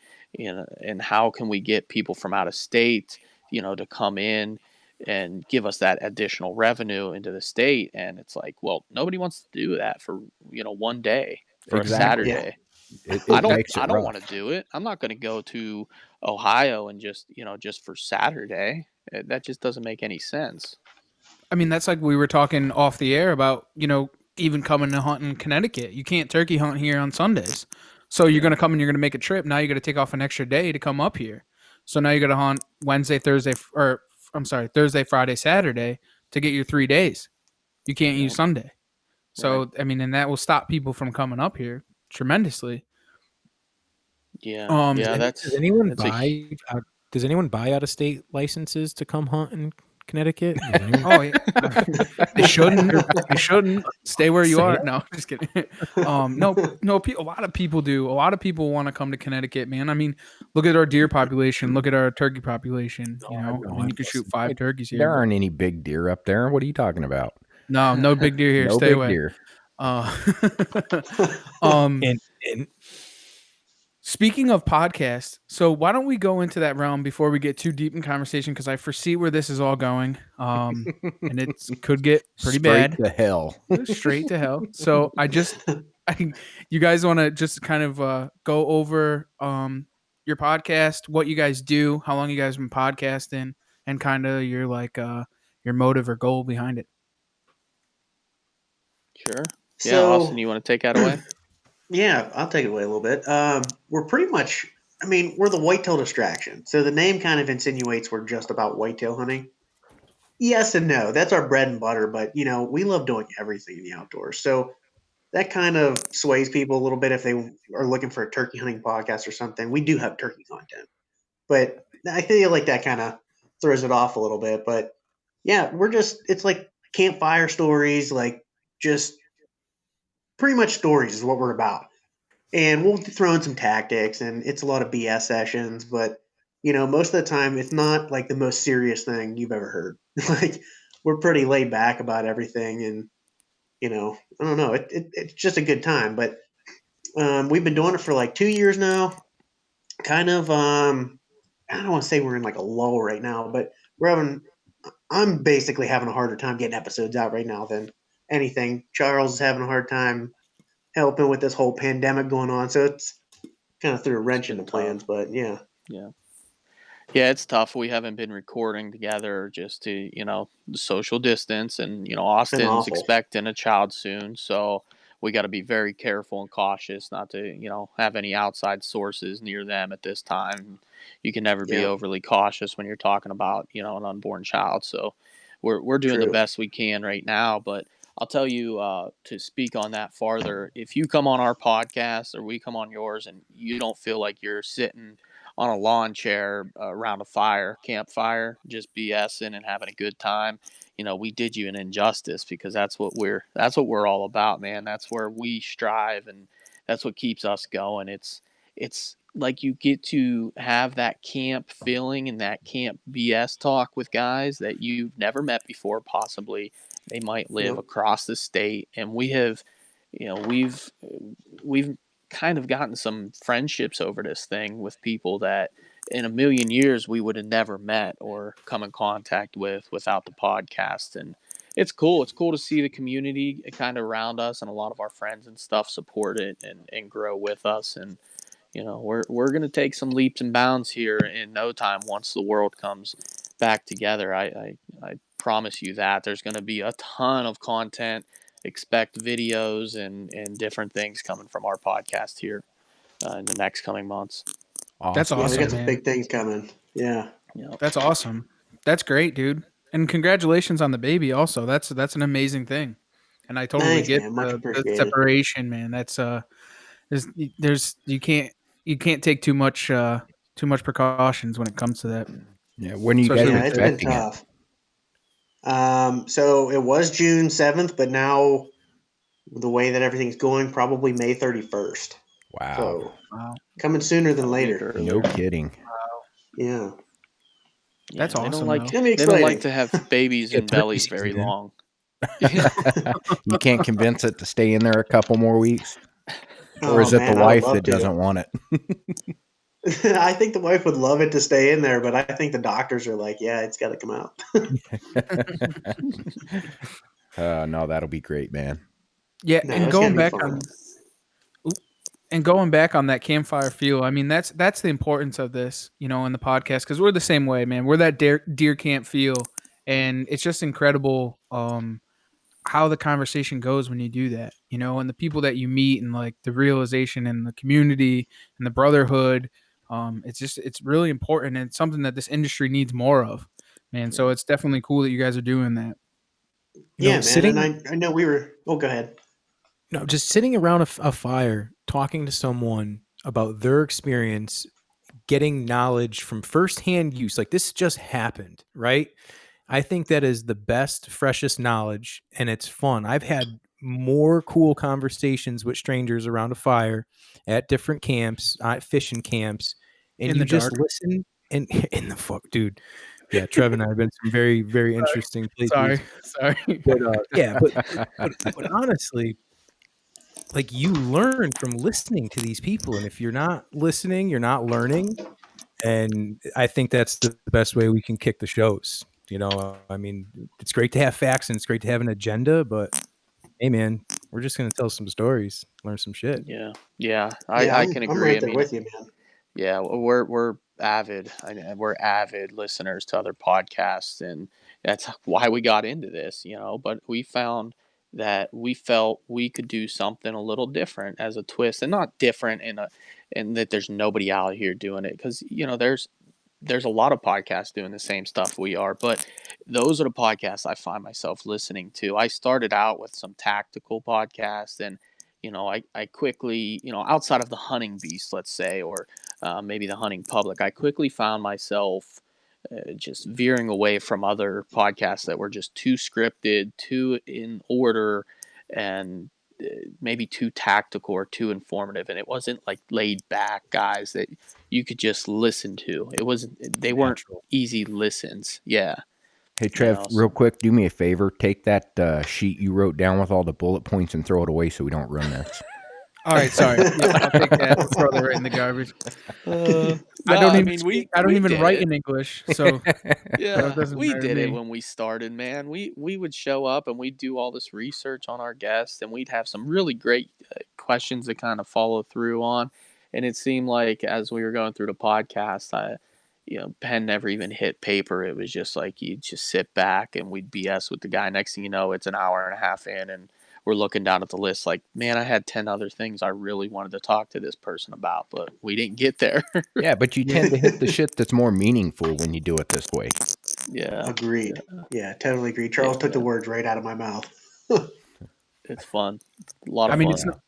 Speaker 5: how can we get people from out of state, to come in and give us that additional revenue into the state. And it's like, well, nobody wants to do that for, one day for a
Speaker 2: Exactly.
Speaker 4: Yeah.
Speaker 5: Saturday.
Speaker 2: It makes it
Speaker 5: I don't
Speaker 2: rough.
Speaker 5: want to do it. I'm not going to go to Ohio and just for Saturday. That just doesn't make any sense.
Speaker 1: I mean, that's like we were talking off the air about, even coming to hunt in Connecticut. You can't turkey hunt here on Sundays. So you're going to come and you're going to make a trip. Now you got to take off an extra day to come up here. So now you got to hunt Wednesday, Thursday, or I'm sorry, Thursday, Friday, Saturday to get your 3 days. You can't use Sunday. So,
Speaker 5: Right.
Speaker 1: I mean, and that will stop people from coming up here tremendously.
Speaker 5: Yeah,
Speaker 1: Um,
Speaker 5: yeah,
Speaker 3: Does anyone
Speaker 5: that's a
Speaker 3: buy out, does anyone buy out of state licenses to come hunt in Connecticut? Does anyone
Speaker 1: oh, yeah. They shouldn't. They shouldn't stay where you
Speaker 3: say
Speaker 1: are.
Speaker 3: it?
Speaker 1: No, just kidding. No, no. A lot of people do. A lot of people want to come to Connecticut, man. I mean, look at our deer population. Look at our turkey population. I mean, you could shoot 5 turkeys here.
Speaker 2: There
Speaker 1: But
Speaker 2: aren't any big deer up there. What are you talking about?
Speaker 1: no, no big deer here.
Speaker 2: No
Speaker 1: Stay
Speaker 2: big
Speaker 1: away.
Speaker 2: deer.
Speaker 1: Um,
Speaker 3: And
Speaker 1: Speaking of podcasts, so why don't we go into that realm before we get too deep in conversation? Because I foresee where this is all going, and it could get pretty
Speaker 2: Straight
Speaker 1: bad.
Speaker 2: to hell.
Speaker 1: Straight to hell. So you guys want to just kind of go over your podcast, what you guys do, how long you guys been podcasting, and kind of your your motive or goal behind it.
Speaker 5: sure. Yeah, Austin,
Speaker 4: So,
Speaker 5: you want to take that away?
Speaker 4: yeah, I'll take it away a little bit. We're pretty much, I mean, we're the Whitetail Distraction. So the name kind of insinuates we're just about whitetail hunting. Yes and no. That's our bread and butter, but we love doing everything in the outdoors. So that kind of sways people a little bit if they are looking for a turkey hunting podcast or something. We do have turkey content, but I feel like that kind of throws it off a little bit. But yeah, it's like campfire stories, like just pretty much stories is what we're about. And we'll throw in some tactics, and it's a lot of BS sessions, but most of the time it's not like the most serious thing you've ever heard. Like we're pretty laid back about everything, and I don't know, it's just a good time. But we've been doing it for like 2 years now. Kind of, I don't want to say we're in like a lull right now, but we're having. I'm basically having a harder time getting episodes out right now than anything. Charles is having a hard time helping with this whole pandemic going on, so it's kind of threw a
Speaker 5: It's
Speaker 4: wrench in the
Speaker 5: been tough.
Speaker 4: plans. But yeah,
Speaker 5: Yeah. Yeah, it's tough. We haven't been recording together just to, social distance. And,
Speaker 4: it's been
Speaker 5: Austin's
Speaker 4: awful.
Speaker 5: expecting a child soon. So we got to be very careful and cautious not to, have any outside sources near them at this time. You can never be
Speaker 4: Yeah,
Speaker 5: overly cautious when you're talking about, an unborn child. So we're doing the
Speaker 4: true.
Speaker 5: best we can right now. But I'll tell you to speak on that farther. If you come on our podcast or we come on yours and you don't feel like you're sitting on a lawn chair around a campfire, just BSing and having a good time, we did you an injustice because that's what we're all about, man. That's where we strive and that's what keeps us going. It's like you get to have that camp feeling and that camp BS talk with guys that you've never met before, possibly. They might live
Speaker 4: Yep.
Speaker 5: across the state, and we have, we've kind of gotten some friendships over this thing with people that in a million years we would have never met or come in contact with without the podcast. And it's cool. It's cool to see the community kind of around us, and a lot of our friends and stuff support it and grow with us. And we're gonna take some leaps and bounds here in no time once the world comes back together. I promise you that there's gonna be a ton of content. Expect videos and different things coming from our podcast here in the next coming months.
Speaker 1: That's
Speaker 2: Awesome.
Speaker 4: Yeah, we got
Speaker 1: awesome,
Speaker 4: some
Speaker 1: man.
Speaker 4: big things coming. Yeah.
Speaker 5: Yep.
Speaker 1: That's awesome. That's great, dude. And congratulations on the baby also. That's an amazing thing. And I totally
Speaker 4: Thanks,
Speaker 1: get
Speaker 4: man. Much
Speaker 1: the
Speaker 4: appreciated.
Speaker 1: separation, man. That's there's you can't take too much precautions when it comes to that,
Speaker 2: Yeah. When are you guys
Speaker 1: especially
Speaker 4: Yeah,
Speaker 1: with
Speaker 4: it's been
Speaker 2: expecting it?
Speaker 4: tough. So it was June 7th, but now the way that everything's going, probably May 31st.
Speaker 2: Wow.
Speaker 4: So
Speaker 1: wow.
Speaker 4: coming sooner than
Speaker 5: A week
Speaker 4: later.
Speaker 2: No
Speaker 5: earlier.
Speaker 2: kidding.
Speaker 4: Yeah.
Speaker 5: Yeah,
Speaker 1: That's
Speaker 5: they don't
Speaker 1: awesome
Speaker 5: like
Speaker 1: though.
Speaker 4: It's gonna be
Speaker 5: they don't like
Speaker 4: exciting.
Speaker 5: to have babies
Speaker 3: Yeah,
Speaker 5: in
Speaker 3: turkey
Speaker 5: bellies
Speaker 3: season,
Speaker 5: very
Speaker 3: man.
Speaker 5: long. Yeah.
Speaker 2: You can't convince it to stay in there a couple more weeks? Or
Speaker 4: Oh
Speaker 2: is it the
Speaker 4: man, I would
Speaker 2: wife
Speaker 4: love
Speaker 2: that doesn't
Speaker 4: to.
Speaker 2: want it?
Speaker 4: I think the wife would love it to stay in there, but I think the doctors are like, yeah, it's got to come out.
Speaker 2: No, that'll be great, man.
Speaker 1: Yeah,
Speaker 4: No, it's gonna be fun.
Speaker 1: going back on that campfire feel, I mean, that's the importance of this, in the podcast, because we're the same way, man. We're that deer camp feel, and it's just incredible how the conversation goes when you do that, and the people that you meet, and like the realization and the community and the brotherhood. It's really important, and it's something that this industry needs more of, man. So it's definitely cool that you guys are doing that.
Speaker 4: Yeah, man. And
Speaker 3: Sitting
Speaker 4: I know we were. Oh, go ahead.
Speaker 3: No, just sitting around a fire, talking to someone about their experience, getting knowledge from firsthand use. Like this just happened, right? I think that is the best, freshest knowledge, and it's fun. I've had more cool conversations with strangers around a fire at different camps, at fishing camps, and
Speaker 1: In
Speaker 3: you
Speaker 1: the
Speaker 3: just
Speaker 1: dark.
Speaker 3: listen and in the fuck, dude. Yeah, Trev and I have been some very, very interesting places.
Speaker 1: Sorry.
Speaker 3: But yeah, but honestly, like you learn from listening to these people, and if you're not listening, you're not learning. And I think that's the best way we can kick the shows. I mean, it's great to have facts and it's great to have an agenda, but hey, man, we're just going to tell some stories, learn some shit.
Speaker 5: Yeah,
Speaker 4: Yeah,
Speaker 5: I can
Speaker 4: I'm
Speaker 5: agree.
Speaker 4: right
Speaker 5: I
Speaker 4: there
Speaker 5: mean,
Speaker 4: with you, man.
Speaker 5: yeah, we're avid listeners to other podcasts, and that's why we got into this. But we found that we felt we could do something a little different as a twist, and not different in that there's nobody out here doing it, because there's a lot of podcasts doing the same stuff we are, but those are the podcasts I find myself listening to. I started out with some tactical podcasts, and I quickly, outside of the hunting beast, let's say, or maybe the hunting public, I quickly found myself just veering away from other podcasts that were just too scripted, too in order, and maybe too tactical or too informative. And it wasn't like laid back guys that you could just listen to. It wasn't. They weren't
Speaker 3: Natural.
Speaker 5: easy listens. Yeah,
Speaker 2: Hey, Trev, real
Speaker 5: So
Speaker 2: quick, do me a favor. Take that sheet you wrote down with all the bullet points and throw it away so we don't ruin this.
Speaker 1: All right, sorry. Yep, I'll take that. I'll throw that right in the garbage. I
Speaker 5: no,
Speaker 1: don't
Speaker 5: I
Speaker 1: even
Speaker 5: mean
Speaker 1: speak. I don't
Speaker 5: we
Speaker 1: even
Speaker 5: did
Speaker 1: write
Speaker 5: it.
Speaker 1: in English, so it
Speaker 5: Yeah,
Speaker 1: doesn't
Speaker 5: we
Speaker 1: matter to
Speaker 5: did it
Speaker 1: me.
Speaker 5: when we started, man. We would show up and we'd do all this research on our guests, and we'd have some really great questions to kind of follow through on. And it seemed like as we were going through the podcast, pen never even hit paper. It was just like you just sit back and we'd BS with the guy. Next thing you know, it's an hour and a half in, and we're looking down at the list like, man, I had 10 other things I really wanted to talk to this person about, but we didn't get there.
Speaker 2: Yeah, but you tend to hit the shit that's more meaningful when you do it this way.
Speaker 5: Yeah,
Speaker 4: Agreed. Yeah, totally agreed. Charles
Speaker 5: yeah,
Speaker 4: took the
Speaker 5: man.
Speaker 4: words right out of my mouth.
Speaker 5: It's fun. A lot
Speaker 1: I
Speaker 5: of
Speaker 1: mean,
Speaker 5: fun.
Speaker 1: it's not.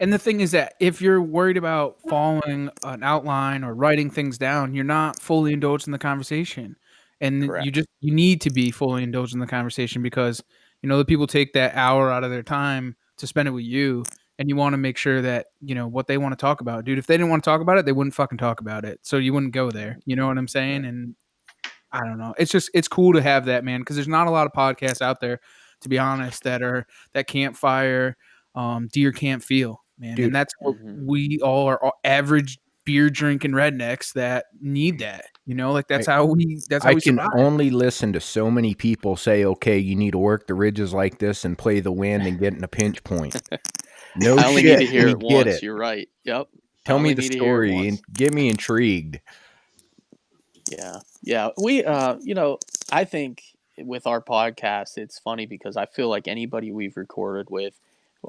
Speaker 1: And the thing is that if you're worried about following an outline or writing things down, you're not fully indulged in the conversation. And
Speaker 5: Correct.
Speaker 1: you need to be fully indulged in the conversation because, the people take that hour out of their time to spend it with you. And you want to make sure that, what they want to talk about. Dude, if they didn't want to talk about it, they wouldn't fucking talk about it. So you wouldn't go there. You know what I'm saying?
Speaker 5: Right.
Speaker 1: And I don't know. It's cool to have that, man, because there's not a lot of podcasts out there, to be honest, that campfire, deer camp feel, man, and
Speaker 2: Dude,
Speaker 1: that's what
Speaker 5: Hmm.
Speaker 1: we all are, average beer drinking rednecks that need that. You know, like that's
Speaker 2: I
Speaker 1: how we
Speaker 2: I can
Speaker 1: survive.
Speaker 2: only listen to so many people say, "Okay, you need to work the ridges like this and play the wind and get in a pinch point." No
Speaker 5: I only need
Speaker 2: shit,
Speaker 5: to hear
Speaker 2: we
Speaker 5: it
Speaker 2: get
Speaker 5: once.
Speaker 2: it.
Speaker 5: You're right. Yep. I
Speaker 2: Tell me
Speaker 5: only
Speaker 2: the
Speaker 5: need to hear it
Speaker 2: story and
Speaker 5: once.
Speaker 2: get me intrigued.
Speaker 5: Yeah. Yeah. We, I think with our podcast, it's funny because I feel like anybody we've recorded with,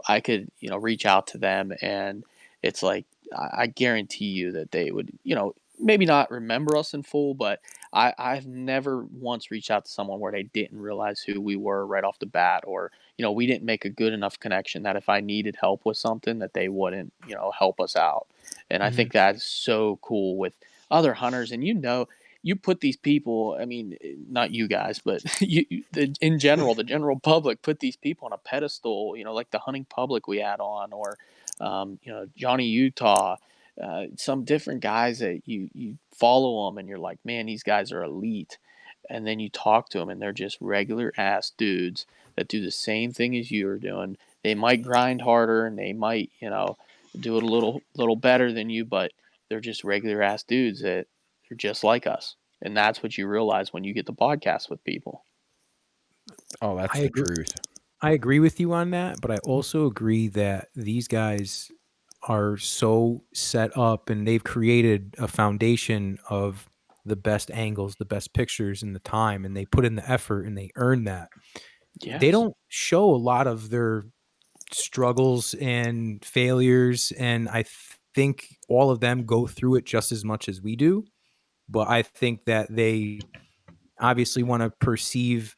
Speaker 5: I could, reach out to them and it's like, I guarantee you that they would, maybe not remember us in full, but I've never once reached out to someone where they didn't realize who we were right off the bat, or, we didn't make a good enough connection that if I needed help with something that they wouldn't, help us out. And I
Speaker 1: Mhm.
Speaker 5: think that's so cool with other hunters. And, you put these people, I mean, not you guys, but in general, the general public put these people on a pedestal, like the hunting public we had on, or, Johnny Utah, some different guys that you follow them and you're like, man, these guys are elite. And then you talk to them and they're just regular ass dudes that do the same thing as you are doing. They might grind harder and they might, do it a little better than you, but they're just regular ass dudes that they're just like us. And that's what you realize when you get the podcast with people.
Speaker 2: Oh, that's
Speaker 3: I
Speaker 2: the
Speaker 3: agree.
Speaker 2: truth.
Speaker 3: I agree with you on that, but I also agree that these guys are so set up and they've created a foundation of the best angles, the best pictures in the time, and they put in the effort and they earn that. They
Speaker 5: Yes.
Speaker 3: don't show a lot of their struggles and failures, and I think all of them go through it just as much as we do, but I think that they obviously want to perceive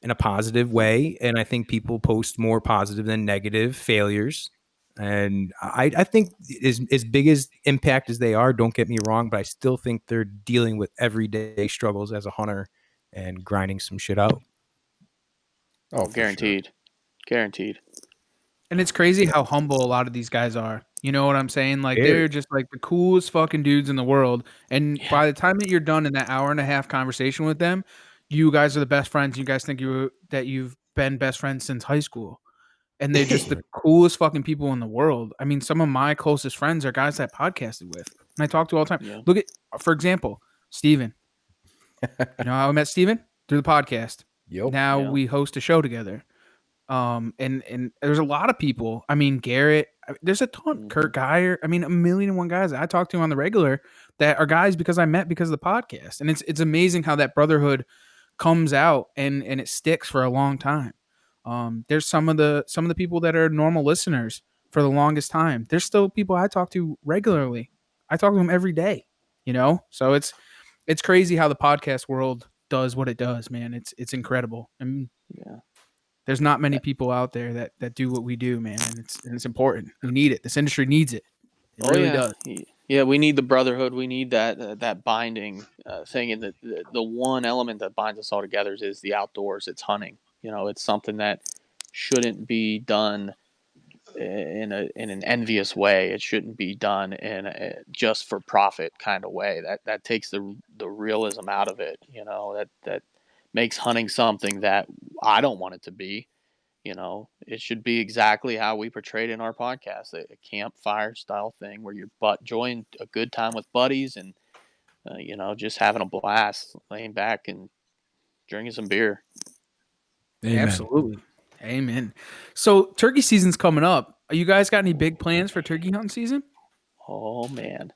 Speaker 3: in a positive way, and I think people post more positive than negative failures. And I think as big as impact as they are, don't get me wrong, but I still think they're dealing with everyday struggles as a hunter and grinding some shit out.
Speaker 2: Oh,
Speaker 5: Oh,
Speaker 2: for sure.
Speaker 5: guaranteed. Guaranteed.
Speaker 1: And it's crazy how humble a lot of these guys are. You know what I'm saying? Like they're
Speaker 3: Very.
Speaker 1: just like the coolest fucking dudes in the world. And
Speaker 5: Yeah.
Speaker 1: by the time that you're done in that hour and a half conversation with them, you guys are the best friends. You guys think you've been best friends since high school. And they're just the coolest fucking people in the world. I mean, some of my closest friends are guys that I podcasted with and I talk to all the time.
Speaker 5: Yeah.
Speaker 1: Look at, for example, Steven. You know how I met Steven? Through the podcast.
Speaker 2: Yep.
Speaker 1: Now
Speaker 5: Yeah.
Speaker 1: we host a show together. And there's a lot of people. I mean, Garrett. There's a ton.
Speaker 5: Mm-hmm.
Speaker 1: Kurt Geyer. I mean, a million and one guys that I talk to on the regular that are guys because I met because of the podcast. And it's amazing how that brotherhood comes out and it sticks for a long time. There's some of the people that are normal listeners for the longest time. There's still people I talk to regularly. I talk to them every day. You know, so it's crazy how the podcast world does what it does, man. It's incredible. I mean,
Speaker 5: Yeah.
Speaker 1: there's not many people out there that do what we do, man, and it's important. We need it. This industry needs it. It
Speaker 5: Oh
Speaker 1: really
Speaker 5: yeah.
Speaker 1: does.
Speaker 5: Yeah. We need the brotherhood. We need that binding thing, and the one element that binds us all together is the outdoors. It's hunting. It's something that shouldn't be done in an envious way. It shouldn't be done in a just for profit kind of way. That takes the realism out of it. That makes hunting something that I don't want it to be. It should be exactly how we portrayed in our podcast, a campfire style thing where you're enjoying a good time with buddies and just having a blast, laying back and drinking some beer.
Speaker 3: Amen.
Speaker 1: Absolutely. Amen. So turkey season's coming up. You guys got any big plans for turkey hunting season?
Speaker 5: Oh man,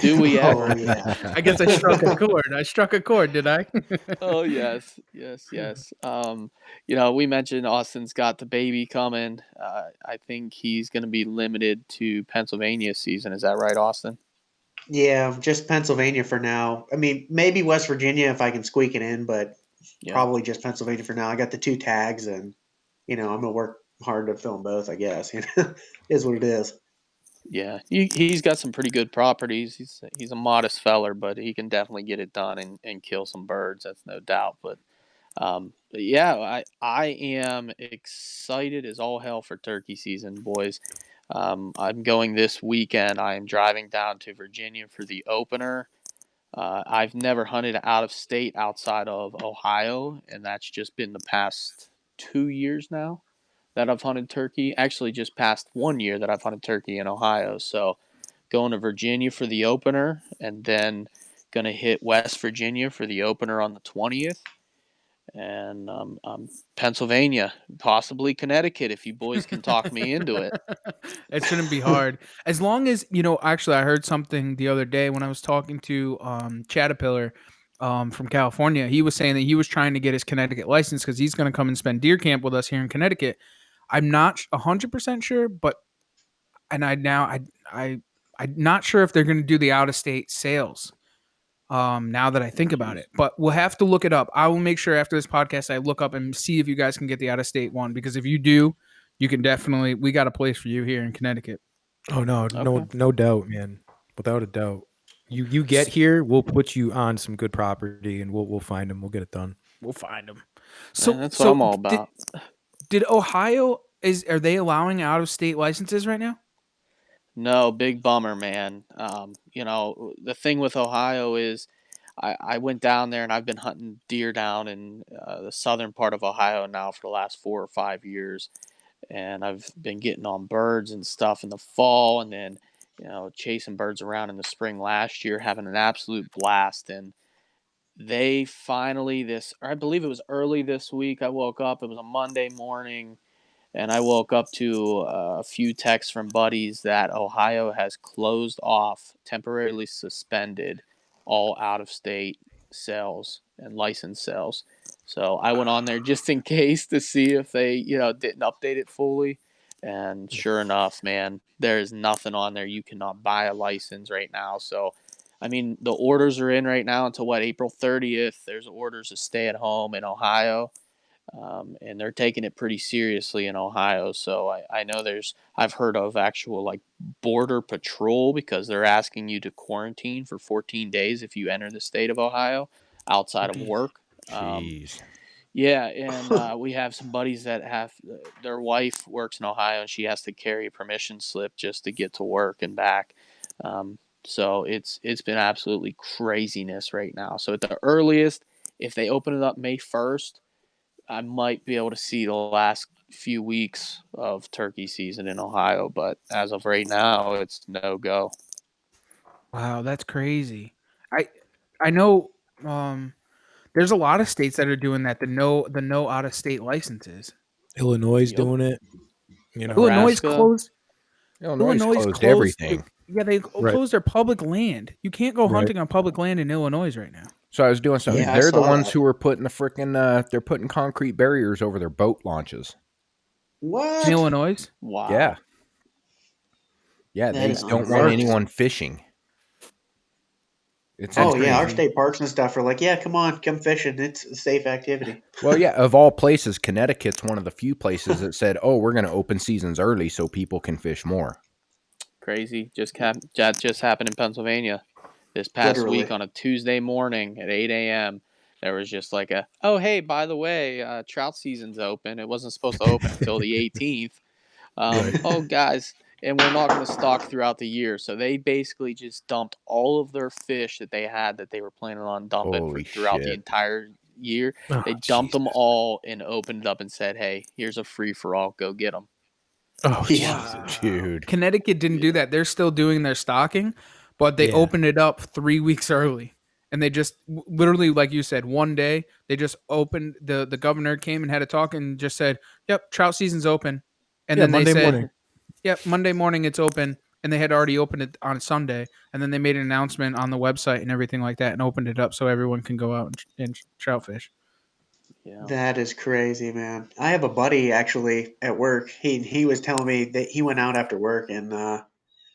Speaker 5: do we
Speaker 4: Oh
Speaker 5: ever?
Speaker 4: yeah.
Speaker 1: I guess I struck a chord. I struck a chord, did I?
Speaker 5: Oh yes, yes, yes. We mentioned Austin's got the baby coming. I think he's going to be limited to Pennsylvania season. Is that right, Austin?
Speaker 4: Yeah, just Pennsylvania for now. I mean, maybe West Virginia if I can squeak it in, but
Speaker 5: Yeah,
Speaker 4: probably just Pennsylvania for now. I got the two tags, and I'm gonna work hard to film both. I guess is what it is.
Speaker 5: yeah. He's got some pretty good properties. He's a modest feller, but he can definitely get it done and kill some birds. That's no doubt. But yeah, I am excited as all hell for turkey season, boys. I'm going this weekend. I am driving down to Virginia for the opener. I've never hunted out of state outside of Ohio, and that's just been the past 2 years now that I've hunted turkey. Actually, just past 1 year that I've hunted turkey in Ohio. So going to Virginia for the opener, and then going to hit West Virginia for the opener on the 20th. And Pennsylvania, possibly Connecticut, if you boys can talk me into it.
Speaker 1: It shouldn't be hard. As long as, actually, I heard something the other day when I was talking to Caterpillar from California. He was saying that he was trying to get his Connecticut license because he's going to come and spend deer camp with us here in Connecticut. I'm not 100% sure, but and I'm not sure if they're going to do the out of state sales. Now that I think about it, but we'll have to look it up. I will make sure after this podcast I look up and see if you guys can get the out of state one, because if you do, you can definitely. We got a place for you here in Connecticut.
Speaker 3: Oh no,
Speaker 5: Okay.
Speaker 3: no doubt, man. Without a doubt. You get here, we'll put you on some good property, and we'll find them. We'll get it done.
Speaker 1: We'll find them.
Speaker 5: So that's what I'm all about.
Speaker 1: Did Ohio are they allowing out of state licenses right now?
Speaker 5: No, big bummer, man. The thing with Ohio is I went down there and I've been hunting deer down in the southern part of Ohio now for the last 4 or 5 years. And I've been getting on birds and stuff in the fall, and then, chasing birds around in the spring last year, having an absolute blast. And they finally, I believe it was early this week, I woke up, it was a Monday morning, and I woke up to a few texts from buddies that Ohio has closed off, temporarily suspended all out-of-state sales and license sales. So I went on there just in case to see if they, didn't update it fully. And sure enough, man, there is nothing on there. You cannot buy a license right now. So, I mean, the orders are in right now until April 30th. There's orders to stay at home in Ohio. And they're taking it pretty seriously in Ohio. So I know I've heard of actual like border patrol, because they're asking you to quarantine for 14 days if you enter the state of Ohio outside of work.
Speaker 2: Jeez.
Speaker 5: Yeah, and we have some buddies that have their wife works in Ohio, and she has to carry a permission slip just to get to work and back. So it's been absolutely craziness right now. So at the earliest, if they open it up May 1st, I might be able to see the last few weeks of turkey season in Ohio, but as of right now, it's no go.
Speaker 1: Wow, that's crazy. I know there's a lot of states that are doing that. The no out of state licenses.
Speaker 3: Illinois is
Speaker 5: Yep.
Speaker 3: doing it.
Speaker 1: Illinois
Speaker 5: Nebraska.
Speaker 1: closed.
Speaker 2: Illinois closed everything.
Speaker 1: They closed their public land. You can't go hunting on public land in Illinois right now.
Speaker 2: So I was doing something.
Speaker 4: Yeah, I
Speaker 2: They're the
Speaker 4: saw
Speaker 2: ones
Speaker 4: that.
Speaker 2: who are putting the freaking they're putting concrete barriers over their boat launches.
Speaker 1: In
Speaker 4: What?
Speaker 1: Illinois?
Speaker 5: Wow.
Speaker 2: Yeah. Yeah,
Speaker 4: That
Speaker 2: they
Speaker 4: is
Speaker 2: don't want
Speaker 4: unheard.
Speaker 2: anyone fishing. It's
Speaker 4: Oh yeah, our
Speaker 2: crazy.
Speaker 4: state parks and stuff are like, yeah, come on, come fishing. It's a safe activity.
Speaker 2: Well, yeah, of all places, Connecticut's one of the few places that said, "Oh, we're going to open seasons early so people can fish more."
Speaker 5: Crazy. That just happened in Pennsylvania this past
Speaker 4: Literally.
Speaker 5: week on a Tuesday morning at 8 a.m. There was just like oh, hey, by the way, trout season's open. It wasn't supposed to open until the 18th. Oh, guys, and we're not going to stock throughout the year. So they basically just dumped all of their fish that they had that they were planning on dumping
Speaker 2: Holy
Speaker 5: throughout the
Speaker 2: shit.
Speaker 5: entire year.
Speaker 3: Oh,
Speaker 5: They dumped them
Speaker 3: Jesus.
Speaker 5: all and opened it up and said, hey, here's a free-for-all. Go get them.
Speaker 3: Oh,
Speaker 4: Yeah.
Speaker 3: Jesus.
Speaker 2: Dude.
Speaker 1: Connecticut didn't do that. They're still doing their stocking, but they
Speaker 3: Yeah.
Speaker 1: opened it up 3 weeks early. And they just literally, like you said, one day they just opened. The governor came and had a talk and just said, "Yep, trout season's open." And
Speaker 3: Yeah,
Speaker 1: then
Speaker 3: Monday
Speaker 1: they said,
Speaker 3: morning.
Speaker 1: "Yep, Monday morning it's open." And they had already opened it on Sunday. And then they made an announcement on the website and everything like that, and opened it up so everyone can go out and trout fish.
Speaker 5: Yeah.
Speaker 4: That is crazy, man. I have a buddy actually at work. He was telling me that he went out after work, and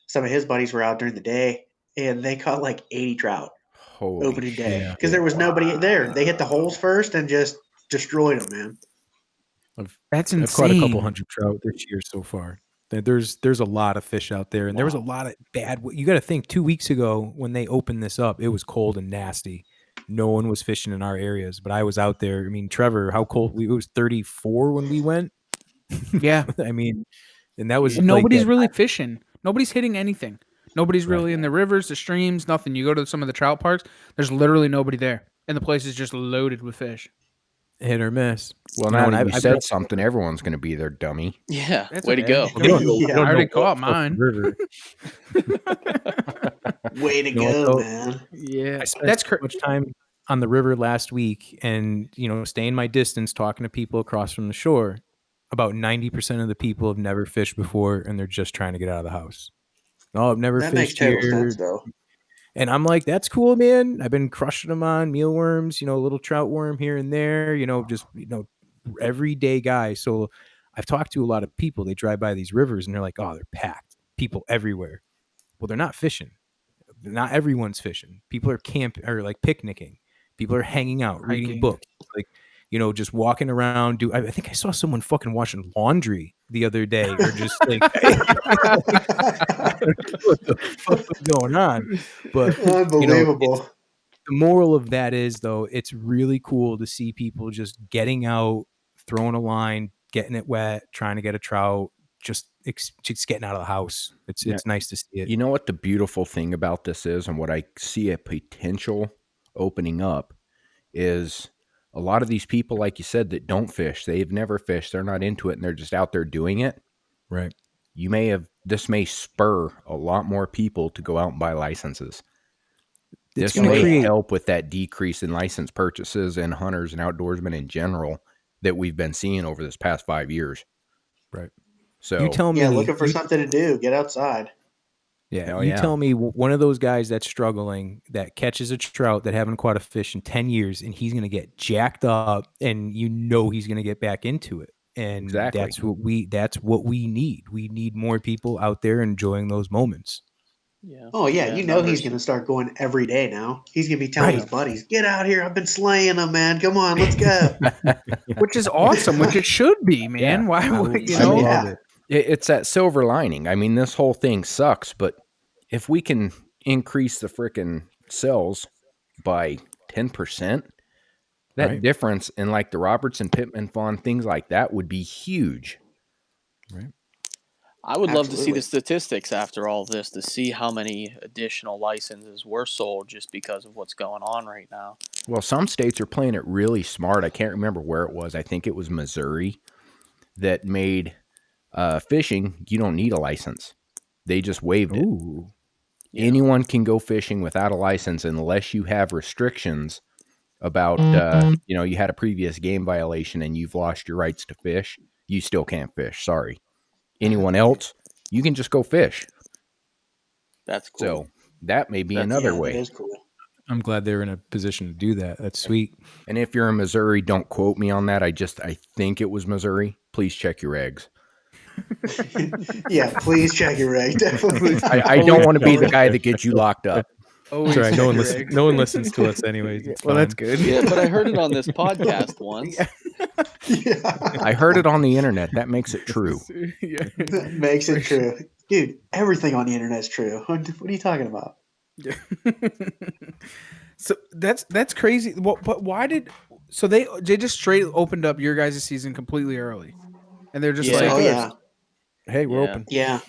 Speaker 4: some of his buddies were out during the day, and they caught like 80 trout
Speaker 2: Holy
Speaker 4: opening day
Speaker 3: Yeah.
Speaker 4: because there was nobody there. They hit the holes first and just destroyed them, man.
Speaker 1: That's
Speaker 3: I've caught a couple
Speaker 1: insane.
Speaker 3: hundred trout this year so far. There's a lot of fish out there, and there was a lot of bad. You got to think 2 weeks ago when they opened this up, it was cold and nasty. No one was fishing in our areas, but I was out there. I mean, Trevor, how cold? It was 34 when we went.
Speaker 1: Yeah.
Speaker 3: I mean, and that was
Speaker 1: And
Speaker 3: like
Speaker 1: nobody's
Speaker 3: that.
Speaker 1: really fishing. Nobody's hitting anything. Nobody's
Speaker 3: Right.
Speaker 1: really in the rivers, the streams, nothing. You go to some of the trout parks, there's literally nobody there. And the place is just loaded with fish.
Speaker 3: Hit or miss.
Speaker 2: Well,
Speaker 3: You know,
Speaker 2: now
Speaker 3: and
Speaker 2: that you
Speaker 3: I've
Speaker 2: said
Speaker 3: been
Speaker 2: something, everyone's going to be their dummy.
Speaker 5: Yeah,
Speaker 1: That's
Speaker 5: way to
Speaker 1: okay.
Speaker 5: go.
Speaker 1: I mean,
Speaker 3: we
Speaker 4: Yeah.
Speaker 3: don't
Speaker 1: I already
Speaker 3: know what
Speaker 1: caught
Speaker 3: fucking
Speaker 1: mine.
Speaker 3: river.
Speaker 4: Way to
Speaker 3: You know what,
Speaker 4: go,
Speaker 3: though?
Speaker 4: man.
Speaker 1: Yeah,
Speaker 3: I spent
Speaker 1: that's
Speaker 3: so much time on the river last week and, you know, staying my distance, talking to people across from the shore. About 90% of the people have never fished before and they're just trying to get out of the house. Oh, I've never
Speaker 4: That makes
Speaker 3: fished
Speaker 4: total
Speaker 3: here.
Speaker 4: sense, though.
Speaker 3: And I'm like, that's cool, man. I've been crushing them on mealworms, you know, a little trout worm here and there, you know, just, you know, everyday guy. So I've talked to a lot of people. They drive by these rivers and they're like, oh, they're packed. People everywhere. Well, they're not fishing. Not everyone's fishing. People are camping or like picnicking. People are hanging out, reading
Speaker 1: hiking.
Speaker 3: books, like, you know, just walking around. I think I saw someone fucking washing laundry the other day, or just like, what the fuck is going on? But you know,
Speaker 4: Unbelievable.
Speaker 3: the moral of that is, though, it's really cool to see people just getting out, throwing a line, getting it wet, trying to get a trout, just getting out of the house.
Speaker 2: Yeah.
Speaker 3: It's nice to see it.
Speaker 2: You know what the beautiful thing about this is, and what I see a potential opening up is a lot of these people, like you said, that don't fish, they've never fished, they're not into it, and they're just out there doing it.
Speaker 3: Right.
Speaker 2: This may spur a lot more people to go out and buy licenses.
Speaker 3: It's
Speaker 2: This
Speaker 3: going to
Speaker 2: may
Speaker 3: create
Speaker 2: help with that decrease in license purchases and hunters and outdoorsmen in general that we've been seeing over this past 5 years.
Speaker 3: right.
Speaker 2: So
Speaker 3: You tell
Speaker 4: Yeah,
Speaker 3: me,
Speaker 4: looking for something to do. Get outside.
Speaker 2: hell
Speaker 3: you
Speaker 2: yeah.
Speaker 3: tell me one of those guys that's struggling that catches a trout that haven't caught a fish in 10 years and he's going to get jacked up and you know he's going to get back into it. And
Speaker 2: Exactly.
Speaker 3: that's what we need. We need more people out there enjoying those moments.
Speaker 5: Yeah.
Speaker 4: Oh, yeah. You know he's
Speaker 5: numbers.
Speaker 4: going to start going every day now. He's going to be telling
Speaker 3: Right.
Speaker 4: his buddies, get out here. I've been slaying them, man. Come on, let's go.
Speaker 1: Which is awesome, which it should be, man.
Speaker 2: Yeah.
Speaker 1: Why
Speaker 3: I
Speaker 1: would you
Speaker 2: I
Speaker 1: know?
Speaker 2: mean,
Speaker 3: love it.
Speaker 2: It's that silver lining. I mean, this whole thing sucks, but if we can increase the frickin' sales by 10%, that
Speaker 3: Right.
Speaker 2: difference in like the Robertson Pittman Fund, things like that would be huge.
Speaker 3: Right.
Speaker 5: I would love to see
Speaker 4: Absolutely.
Speaker 5: the statistics after all this to see how many additional licenses were sold just because of what's going on right now.
Speaker 2: Well, some states are playing it really smart. I can't remember where it was. I think it was Missouri that made fishing, you don't need a license. They just waived it.
Speaker 3: Ooh.
Speaker 5: Yeah.
Speaker 2: Anyone can go fishing without a license unless you have restrictions about, you know, you had a previous game violation and you've lost your rights to fish. You still can't fish. Sorry. Anyone else, you can just go fish.
Speaker 5: That's cool.
Speaker 2: So that may be
Speaker 5: That's-
Speaker 2: another
Speaker 4: Yeah,
Speaker 2: way.
Speaker 4: that is cool.
Speaker 3: I'm glad they're in a position to do that. That's sweet.
Speaker 2: And if you're in Missouri, don't quote me on that. I think it was Missouri. Please check your eggs.
Speaker 4: Yeah, please check your egg. Definitely.
Speaker 2: I don't want to be the guy that gets you locked up.
Speaker 1: Always
Speaker 3: That's right. No
Speaker 1: check
Speaker 3: one
Speaker 1: your
Speaker 3: listens.
Speaker 1: eggs.
Speaker 3: No one listens to us anyways. It's
Speaker 1: Well, that's
Speaker 3: fine.
Speaker 1: good.
Speaker 5: Yeah, but I heard it on this podcast once.
Speaker 4: Yeah.
Speaker 2: I heard it on the internet. That makes it true.
Speaker 1: Yeah.
Speaker 4: That makes it true. Dude, everything on the internet is true. What are you talking about?
Speaker 1: So that's crazy. But why did so they just straight opened up your guys' season completely early, and they're just
Speaker 5: Yeah.
Speaker 1: like,
Speaker 4: Oh, yeah.
Speaker 2: Hey, we're
Speaker 5: Yeah.
Speaker 2: open.
Speaker 4: Yeah.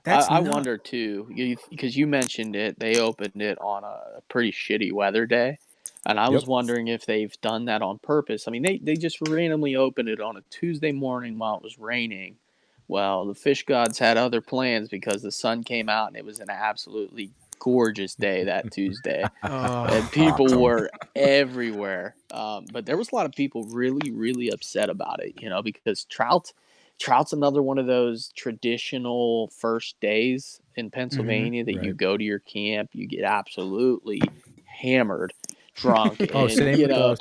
Speaker 1: that's
Speaker 5: I
Speaker 1: not-
Speaker 5: wonder too, because you mentioned it. They opened it on a pretty shitty weather day, and I was wondering if they've done that on purpose. I mean, they just randomly opened it on a Tuesday morning while it was raining. Well, the fish gods had other plans because the sun came out and it was an absolutely gorgeous day that Tuesday,
Speaker 1: Oh,
Speaker 5: and people
Speaker 2: awesome.
Speaker 5: were everywhere. But there was a lot of people really, really upset about it, because trout's another one of those traditional first days in Pennsylvania that you
Speaker 3: Right.
Speaker 5: go to your camp, you get absolutely hammered, drunk,
Speaker 3: Oh,
Speaker 5: and
Speaker 3: same with us.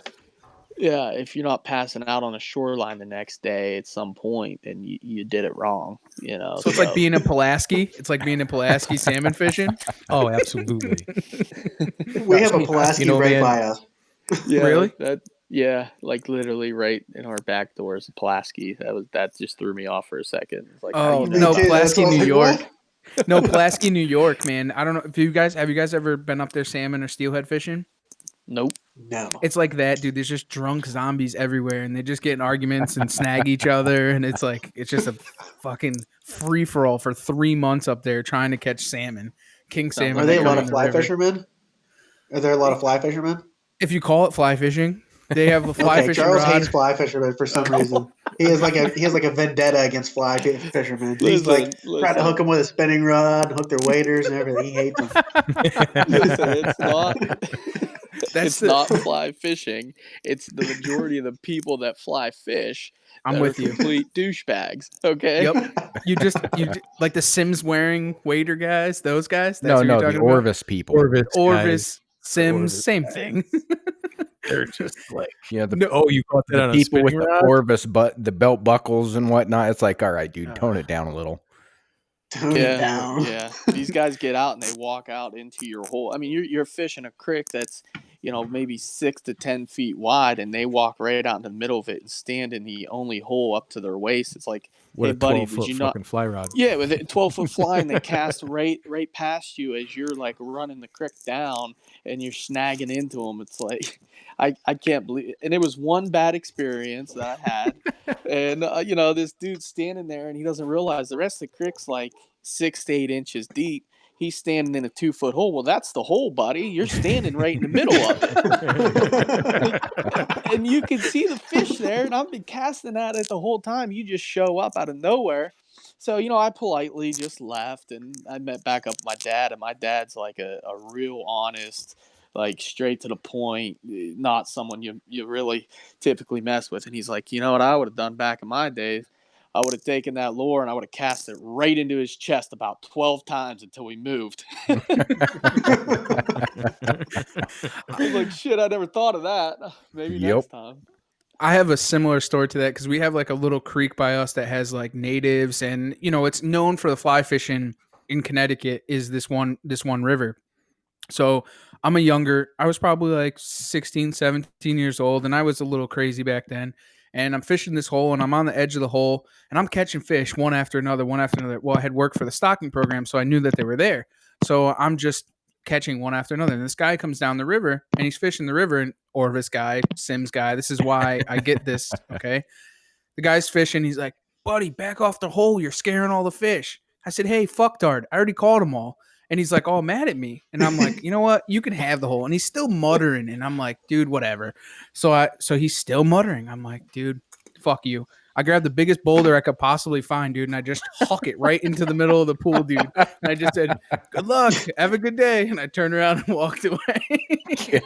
Speaker 5: yeah, if you're not passing out on a shoreline the next day at some point, then you did it wrong,
Speaker 1: so it's like being in Pulaski. It's like being in Pulaski salmon fishing.
Speaker 3: Oh, absolutely.
Speaker 4: We have a
Speaker 3: me,
Speaker 4: Pulaski
Speaker 3: man,
Speaker 4: by us.
Speaker 5: Yeah,
Speaker 1: Really?
Speaker 5: like literally right in our back door is a Pulaski. That just threw me off for a second. It's like,
Speaker 1: Oh,
Speaker 5: how do you
Speaker 1: no,
Speaker 5: know?
Speaker 4: Me too.
Speaker 1: Pulaski,
Speaker 4: That's what I was
Speaker 1: New
Speaker 4: like,
Speaker 1: York.
Speaker 4: what?
Speaker 1: No, Pulaski, New York, man. I don't know if have you guys ever been up there salmon or steelhead fishing?
Speaker 5: Nope.
Speaker 4: No.
Speaker 1: It's like that, dude. There's just drunk zombies everywhere, and they just get in arguments and snag each other, and it's just a fucking free for all for 3 months up there trying to catch salmon, king salmon.
Speaker 4: Are
Speaker 1: that
Speaker 4: they a
Speaker 1: come
Speaker 4: lot
Speaker 1: in
Speaker 4: of
Speaker 1: the
Speaker 4: fly
Speaker 1: river.
Speaker 4: fishermen? Are there a lot of fly fishermen?
Speaker 1: If you call it fly fishing, They have a fly
Speaker 4: Okay,
Speaker 1: fishing
Speaker 4: Charles
Speaker 1: rod.
Speaker 4: hates fly fishermen for some reason. He has like a vendetta against fly fishermen. He's like trying to hook them with a spinning rod, hook their waders and everything. He hates them.
Speaker 5: Listen, it's not.
Speaker 1: That's
Speaker 5: It's
Speaker 1: the.
Speaker 5: not fly fishing. It's the majority of the people that fly fish
Speaker 1: I'm
Speaker 5: that are
Speaker 1: with you.
Speaker 5: complete douchebags. Okay.
Speaker 1: Yep. Like the Sims wearing wader guys. Those guys. That's
Speaker 2: No,
Speaker 1: who you're
Speaker 2: no, the
Speaker 1: talking about.
Speaker 2: Orvis people.
Speaker 3: Orvis guys.
Speaker 1: Orvis, Sims,
Speaker 3: Orvis
Speaker 1: same
Speaker 3: guys.
Speaker 1: thing.
Speaker 3: They're just like,
Speaker 2: Yeah, the
Speaker 1: No,
Speaker 3: you caught that
Speaker 2: the
Speaker 3: on a
Speaker 2: people with
Speaker 3: spinning
Speaker 2: the
Speaker 3: rod?
Speaker 2: Orvis, the belt buckles and whatnot. It's like, all right, dude, tone it down a little.
Speaker 4: Tone it down.
Speaker 5: Yeah. These guys get out and they walk out into your hole. I mean, you're fishing a creek that's, maybe 6 to 10 feet wide, and they walk right out in the middle of it and stand in the only hole up to their waist. It's like,
Speaker 3: What
Speaker 5: hey,
Speaker 3: a
Speaker 5: buddy,
Speaker 3: 12-foot
Speaker 5: did you not?
Speaker 3: fucking fly rod.
Speaker 5: Yeah, with a 12-foot fly, and they cast right past you as you're like running the creek down, and you're snagging into them. It's like, I can't believe it. And it was one bad experience that I had, and this dude's standing there, and he doesn't realize the rest of the creek's like 6 to 8 inches deep. He's standing in a 2-foot hole. Well, that's the hole, buddy. You're standing right in the middle of it. And you can see the fish there, and I've been casting at it the whole time. You just show up out of nowhere. So, I politely just left, and I met back up with my dad, and my dad's like a real honest, like straight to the point, not someone you really typically mess with. And he's like, you know what I would have done back in my days? I would have taken that lure and I would have cast it right into his chest about 12 times until we moved. I was like, shit, I never thought of that. Maybe
Speaker 2: Yep.
Speaker 5: next time.
Speaker 1: I have a similar story to that because we have like a little creek by us that has like natives, and it's known for the fly fishing in Connecticut is this one river. So I was probably like 16, 17 years old, and I was a little crazy back then. And I'm fishing this hole, and I'm on the edge of the hole, and I'm catching fish one after another, one after another. Well, I had worked for the stocking program, so I knew that they were there. So I'm just catching one after another. And this guy comes down the river, and he's fishing the river, and Orvis guy, Sims guy. This is why I get this, okay? The guy's fishing. He's like, buddy, back off the hole. You're scaring all the fish. I said, hey, fucktard. I already caught them all. And he's like all mad at me. And I'm like, you know what? You can have the hole. And he's still muttering. And I'm like, dude, whatever. So he's still muttering. I'm like, dude, fuck you. I grabbed the biggest boulder I could possibly find, dude, and I just huck it right into the middle of the pool, dude. And I just said, good luck. Have a good day. And I turned around and walked away.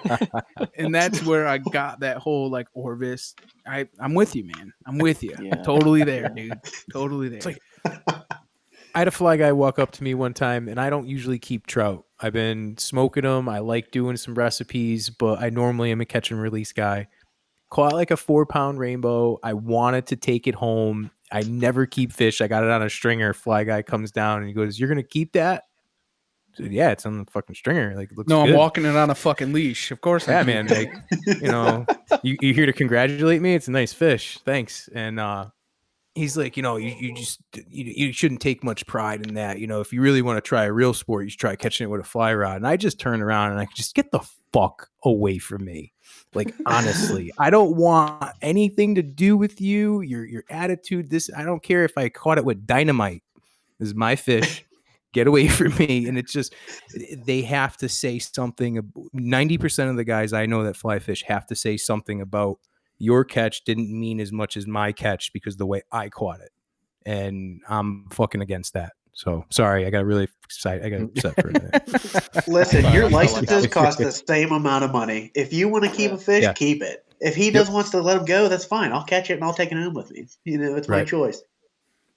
Speaker 1: And that's where I got that whole like Orvis. I'm with you, man. I'm with you.
Speaker 5: Yeah.
Speaker 1: Totally there, dude. Totally there.
Speaker 3: It's like, I had a fly guy walk up to me one time, and I don't usually keep trout. I've been smoking them. I like doing some recipes, but I normally am a catch and release guy. Caught like a 4-pound rainbow. I wanted to take it home. I never keep fish. I got it on a stringer. Fly guy comes down and he goes, "You're gonna keep that?" I said, "Yeah, it's on the fucking stringer. Like, it looks
Speaker 1: no,
Speaker 3: good."
Speaker 1: I'm walking it on a fucking leash. Of course,
Speaker 3: Yeah, man. Like, you here to congratulate me? It's a nice fish. Thanks. And he's like, you shouldn't take much pride in that. If you really want to try a real sport, you should try catching it with a fly rod. And I just turned around and I just get the fuck away from me. Like, honestly, I don't want anything to do with you. Your attitude. I don't care if I caught it with dynamite. This is my fish. Get away from me. And it's just, they have to say something. 90% of the guys I know that fly fish have to say something about your catch didn't mean as much as my catch because the way I caught it. And I'm fucking against that. So sorry, I got really excited. I got upset for a minute.
Speaker 4: Listen, your licenses cost the same amount of money. If you want to keep a fish, keep it. If he does wants to let him go, that's fine. I'll catch it and I'll take it home with me. It's my choice.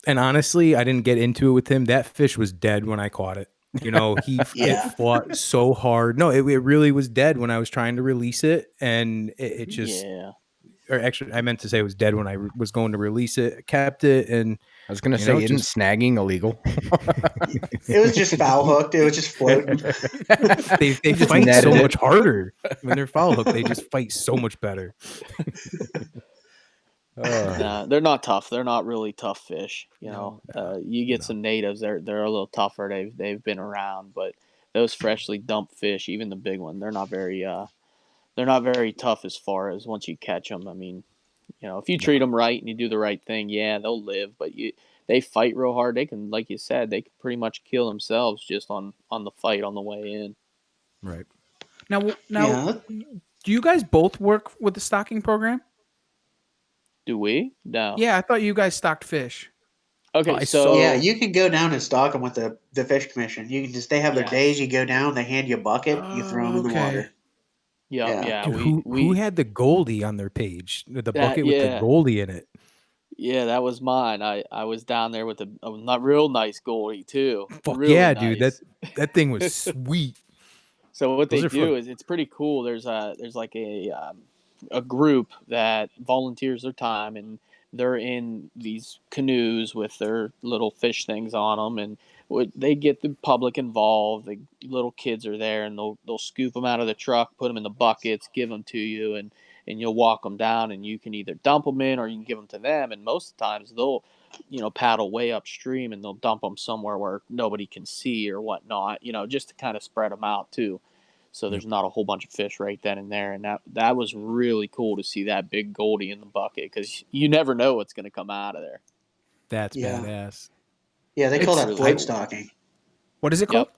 Speaker 3: And honestly, I didn't get into it with him. That fish was dead when I caught it. He it fought so hard. No, it really was dead when I was trying to release it, and it just. Yeah. Or actually, I meant to say it was dead when I was going to release it. I kept it, and
Speaker 2: I was going to say, isn't snagging illegal?
Speaker 4: It was just foul hooked. It was just floating.
Speaker 3: They fight so much harder when they're foul hooked. They just fight so much better.
Speaker 5: Nah, they're not tough. They're not really tough fish. You get some natives. They're a little tougher. They've been around, but those freshly dumped fish, even the big one, they're not very tough as far as once you catch them. I mean, if you treat them right and you do the right thing, yeah, they'll live. But they fight real hard. They can, like you said, they can pretty much kill themselves just on the fight on the way in.
Speaker 3: Right.
Speaker 1: Now, do Do you guys both work with the stocking program?
Speaker 5: Do we? No.
Speaker 1: Yeah, I thought you guys stocked fish.
Speaker 5: Okay,
Speaker 2: I
Speaker 5: so
Speaker 4: Yeah, you can go down and stock them with the fish commission. You can just they have their
Speaker 5: Yes.
Speaker 4: days. You go down, they hand you a bucket, you throw them in the
Speaker 1: Okay.
Speaker 4: water.
Speaker 5: Yep,
Speaker 4: Yeah.
Speaker 5: yeah,
Speaker 3: Dude,
Speaker 5: we
Speaker 3: who had the Goldie on their page? The
Speaker 5: that
Speaker 3: bucket with the
Speaker 5: yeah.
Speaker 3: Goldie in it.
Speaker 5: Yeah, that was mine. I was down there with a not real nice goalie too.
Speaker 3: Fuck
Speaker 5: Really
Speaker 3: yeah, dude.
Speaker 5: nice.
Speaker 3: That thing was sweet.
Speaker 5: So what
Speaker 3: Those
Speaker 5: they
Speaker 3: are
Speaker 5: do
Speaker 3: fun.
Speaker 5: is it's pretty cool. There's like a group that volunteers their time, and they're in these canoes with their little fish things on them, and they get the public involved. The little kids are there, and they'll scoop them out of the truck, put them in the buckets, give them to you, and you'll walk them down, and you can either dump them in or you can give them to them. And most of the times they'll paddle way upstream and they'll dump them somewhere where nobody can see or whatnot. Just to kind of spread them out too. So
Speaker 3: Yep.
Speaker 5: there's not a whole bunch of fish right then and there, and that was really cool to see that big goldie in the bucket because you never know what's going to come out of there.
Speaker 3: That's
Speaker 4: Yeah.
Speaker 3: badass.
Speaker 4: Yeah, they call
Speaker 1: It's
Speaker 4: that
Speaker 5: really
Speaker 4: float
Speaker 5: cool.
Speaker 4: stocking.
Speaker 1: What is it called?
Speaker 5: Yep.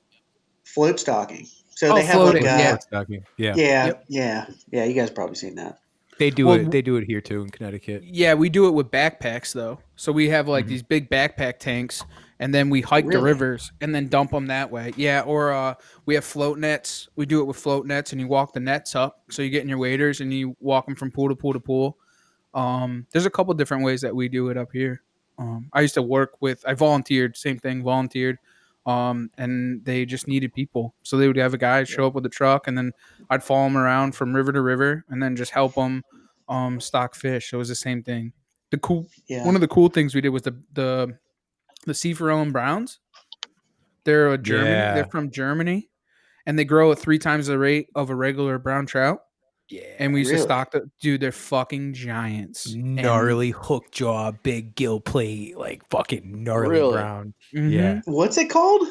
Speaker 4: Float stocking. So
Speaker 1: Oh,
Speaker 4: they have like
Speaker 1: floating. Yeah.
Speaker 3: Stocking. Yeah.
Speaker 1: Yep.
Speaker 4: yeah. You guys probably seen that.
Speaker 3: They do
Speaker 1: Well,
Speaker 3: it. They do it here too in Connecticut.
Speaker 1: Yeah, we do it with backpacks though. So we have like
Speaker 3: Mhm.
Speaker 1: these big backpack tanks, and then we hike the
Speaker 4: Really?
Speaker 1: rivers and then dump them that way. Yeah, or we have float nets. We do it with float nets, and you walk the nets up. So you get in your waders and you walk them from pool to pool to pool. There's a couple different ways that we do it up here. I used to work with. I volunteered. Same thing. Volunteered. And they just needed people, so they would have a guy show up with a truck, and then I'd follow them around from river to river, and then just help them stock fish. So it was the same thing.
Speaker 4: Yeah.
Speaker 1: One of the cool things we did was the Seaforellen Browns. They're
Speaker 3: Yeah.
Speaker 1: from Germany, and they grow at 3 times the rate of a regular brown trout.
Speaker 3: Yeah.
Speaker 1: And we used to
Speaker 4: Really?
Speaker 1: stock dude. They're fucking giants.
Speaker 3: Gnarly hook jaw, big gill plate, like fucking gnarly
Speaker 5: Really?
Speaker 3: brown.
Speaker 1: And,
Speaker 3: Yeah.
Speaker 4: What's it called?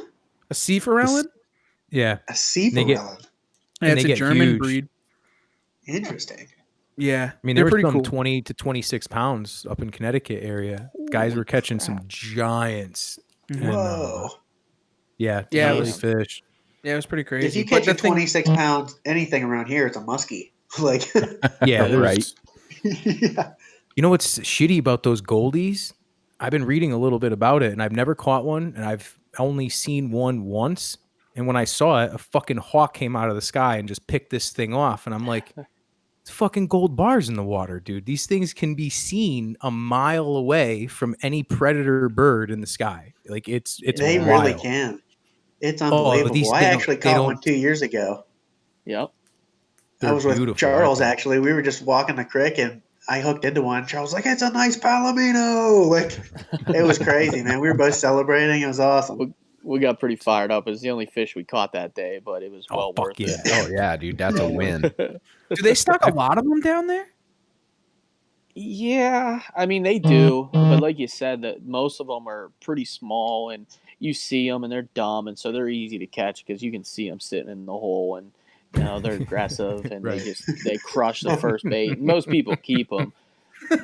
Speaker 1: a Seaforellen.
Speaker 3: Yeah.
Speaker 4: A sea
Speaker 3: They get-
Speaker 4: forellen.
Speaker 1: Yeah,
Speaker 3: and
Speaker 1: it's
Speaker 3: they
Speaker 1: a
Speaker 3: get
Speaker 1: German
Speaker 3: huge.
Speaker 1: breed.
Speaker 4: Interesting.
Speaker 1: Yeah,
Speaker 3: I mean,
Speaker 1: they're
Speaker 3: there were
Speaker 1: pretty
Speaker 3: some
Speaker 1: cool.
Speaker 3: 20 to 26 pounds up in Connecticut area. Guys
Speaker 5: Holy
Speaker 3: were catching some
Speaker 5: crap.
Speaker 3: giants.
Speaker 1: Mhm.
Speaker 3: And,
Speaker 4: Whoa.
Speaker 3: yeah,
Speaker 1: Yeah, it
Speaker 3: gnarly
Speaker 1: was-
Speaker 3: fish.
Speaker 1: Yeah, it was pretty
Speaker 4: If
Speaker 1: crazy.
Speaker 4: you
Speaker 1: But
Speaker 4: catch
Speaker 1: the
Speaker 4: a
Speaker 1: thing,
Speaker 4: 26 pounds anything around here, it's a muskie. Like,
Speaker 3: Yeah, there's.
Speaker 2: Right.
Speaker 4: yeah.
Speaker 3: You know what's shitty about those goldies? I've been reading a little bit about it, and I've never caught one, and I've only seen one once. And when I saw it, a fucking hawk came out of the sky and just picked this thing off, and I'm like, it's fucking gold bars in the water, dude. These things can be seen a mile away from any predator bird in the sky. Like it's
Speaker 4: They
Speaker 5: Yeah.
Speaker 4: really
Speaker 3: wild.
Speaker 4: can. It's
Speaker 3: Oh, but
Speaker 4: unbelievable. I actually
Speaker 3: they
Speaker 4: caught one
Speaker 3: don't.
Speaker 4: 2 years ago.
Speaker 5: Yep.
Speaker 4: I
Speaker 3: They're
Speaker 4: was with
Speaker 3: beautiful, aren't
Speaker 4: Charles,
Speaker 3: they?
Speaker 4: actually. We were just walking the creek and I hooked into one. Charles was like, it's a nice palomino. Like, it was crazy, man. We were both celebrating. It was awesome.
Speaker 5: We got pretty fired up. It was the only fish we caught that day, but it was
Speaker 3: Oh,
Speaker 5: well
Speaker 3: fuck
Speaker 5: worth
Speaker 3: yeah.
Speaker 2: Oh yeah, dude, that's a win.
Speaker 5: it.
Speaker 1: do they stock a lot of them down there?
Speaker 5: Yeah, I mean they do, but like you said, that most of them are pretty small, and you see them, and they're dumb, and so they're easy to catch because you can see them sitting in the hole, and they're aggressive, and
Speaker 3: Right.
Speaker 5: they crush the first bait. And most people keep them,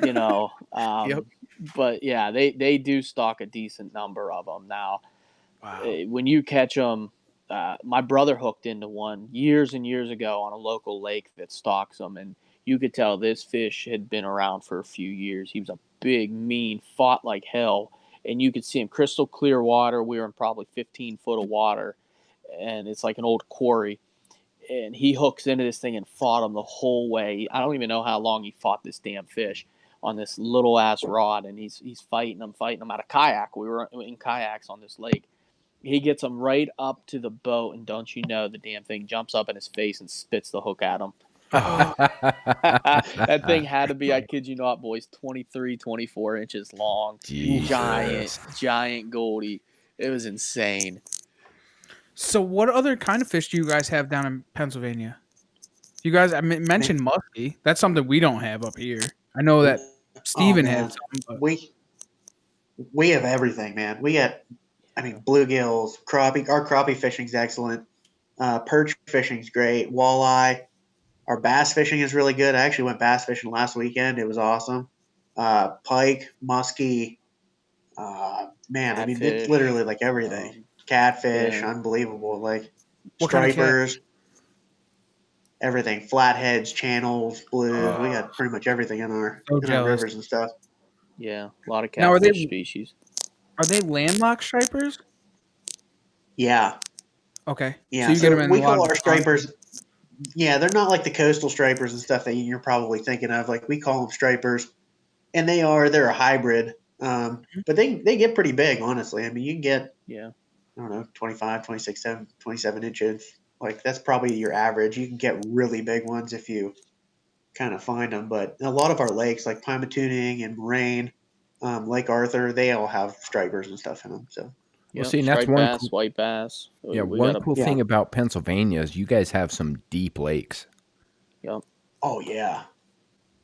Speaker 5: you know.
Speaker 1: Yep.
Speaker 5: But yeah, they do stock a decent number of them now.
Speaker 1: Wow.
Speaker 5: When you catch them, my brother hooked into one years and years ago on a local lake that stocks them, and you could tell this fish had been around for a few years. He was a big, mean, fought like hell, and you could see him crystal clear water. We were in probably 15 foot of water, and it's like an old quarry. And he hooks into this thing and fought him the whole way. I don't even know how long he fought this damn fish on this little ass rod, and he's fighting him out of kayak. We were in kayaks on this lake. He gets him right up to the boat, and don't you know, the damn thing jumps up in his face and spits the hook at him. That thing had to be, I kid you not, boys, 23, 24 inches long.
Speaker 2: Jesus.
Speaker 5: Giant goldie. It was insane.
Speaker 1: So, what other kind of fish do you guys have down in Pennsylvania? You guys, mentioned muskie. That's something we don't have up here. I know that Steven
Speaker 4: man.
Speaker 1: has some, but
Speaker 4: We have everything, man. We got, bluegills, crappie. Our crappie fishing's excellent. Perch fishing's great. Walleye. Our bass fishing is really good. I actually went bass fishing last weekend. It was awesome. Pike, muskie. It's
Speaker 5: Catfish.
Speaker 4: literally like everything. Catfish,
Speaker 5: Yeah.
Speaker 4: unbelievable. Like
Speaker 1: What kind of cat?
Speaker 4: stripers. everything, flatheads, channels, blues. We got pretty much everything in our
Speaker 1: So jealous.
Speaker 4: rivers and stuff.
Speaker 5: Yeah, a lot of
Speaker 1: Now,
Speaker 5: catfish species.
Speaker 1: are they landlocked stripers?
Speaker 4: Yeah,
Speaker 1: Okay. So
Speaker 4: yeah.
Speaker 1: you get them
Speaker 4: So
Speaker 1: in
Speaker 4: we
Speaker 1: a lot
Speaker 4: call
Speaker 1: of
Speaker 4: our
Speaker 1: ponds.
Speaker 4: stripers. Yeah, they're not like the coastal stripers and stuff that you're probably thinking of. Like we call them stripers, and they're a hybrid. But they get pretty big, honestly. I mean, you can get
Speaker 5: Yeah.
Speaker 4: I don't know 25, 26, 27 inches. Like that's probably your average. You can get really big ones if you kind of find them. But a lot of our lakes, like Pymatuning and Moraine, Lake Arthur, they all have stripers and stuff in them. So
Speaker 2: Well,
Speaker 5: Yep.
Speaker 2: see, and that's
Speaker 5: Striped
Speaker 2: one
Speaker 5: bass, white bass.
Speaker 2: yeah,
Speaker 5: We
Speaker 2: one
Speaker 5: got a
Speaker 2: cool
Speaker 4: Yeah.
Speaker 2: thing about Pennsylvania is you guys have some deep lakes.
Speaker 5: yep.
Speaker 4: oh yeah,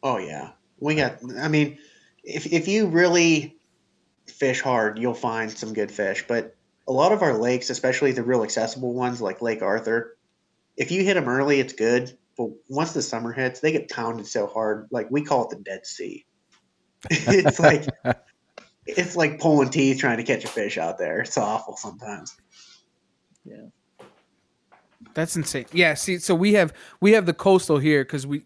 Speaker 4: oh yeah. We got. I mean, if you really fish hard, you'll find some good fish. But a lot of our lakes, especially the real accessible ones like Lake Arthur, if you hit them early, it's good. But once the summer hits, they get pounded so hard. Like we call it the Dead Sea. it's like it's like pulling teeth trying to catch a fish out there. It's awful sometimes.
Speaker 5: Yeah.
Speaker 1: That's insane. Yeah. See, so we have the coastal here because we,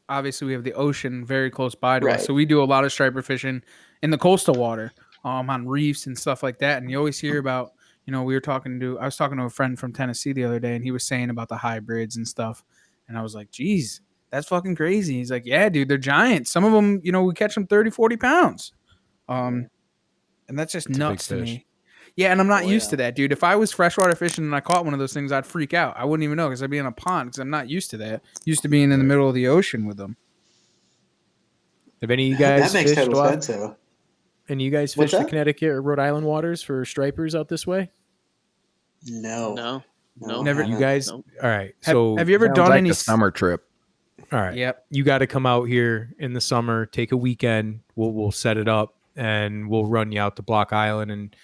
Speaker 1: obviously we have the ocean very close by to us.
Speaker 4: Right.
Speaker 1: So we do a lot of striper fishing in the coastal water, on reefs and stuff like that. And you always hear about, I was talking to a friend from Tennessee the other day, and he was saying about the hybrids and stuff. And I was like, geez, that's fucking crazy. He's like, yeah, dude, they're giant. Some of them, we catch them 30, 40 pounds. And that's just
Speaker 3: It's a big
Speaker 1: nuts to
Speaker 3: fish.
Speaker 1: me. Yeah, and I'm not
Speaker 5: Oh,
Speaker 1: used
Speaker 5: yeah.
Speaker 1: to that, dude. If I was freshwater fishing and I caught one of those things, I'd freak out. I wouldn't even know because I'd be in a pond because I'm not used to that. Used to being in the middle of the ocean with them.
Speaker 3: Have any of you
Speaker 4: That
Speaker 3: guys
Speaker 4: makes
Speaker 3: fished
Speaker 4: total
Speaker 3: off?
Speaker 4: sense, though.
Speaker 3: And you guys
Speaker 4: What's
Speaker 3: fished the
Speaker 4: that?
Speaker 3: Connecticut or Rhode Island waters for stripers out this way?
Speaker 4: No,
Speaker 5: No.
Speaker 4: no,
Speaker 1: Never-
Speaker 4: I
Speaker 3: You
Speaker 4: haven't.
Speaker 3: guys,
Speaker 5: Nope.
Speaker 3: all right.
Speaker 1: Have,
Speaker 3: So
Speaker 1: have you ever
Speaker 2: Sounds
Speaker 1: done
Speaker 2: like
Speaker 1: any
Speaker 2: a summer trip.
Speaker 3: all right.
Speaker 1: Yep.
Speaker 3: You got to come out here in the summer, take a weekend. We'll set it up and we'll run you out to Block Island. And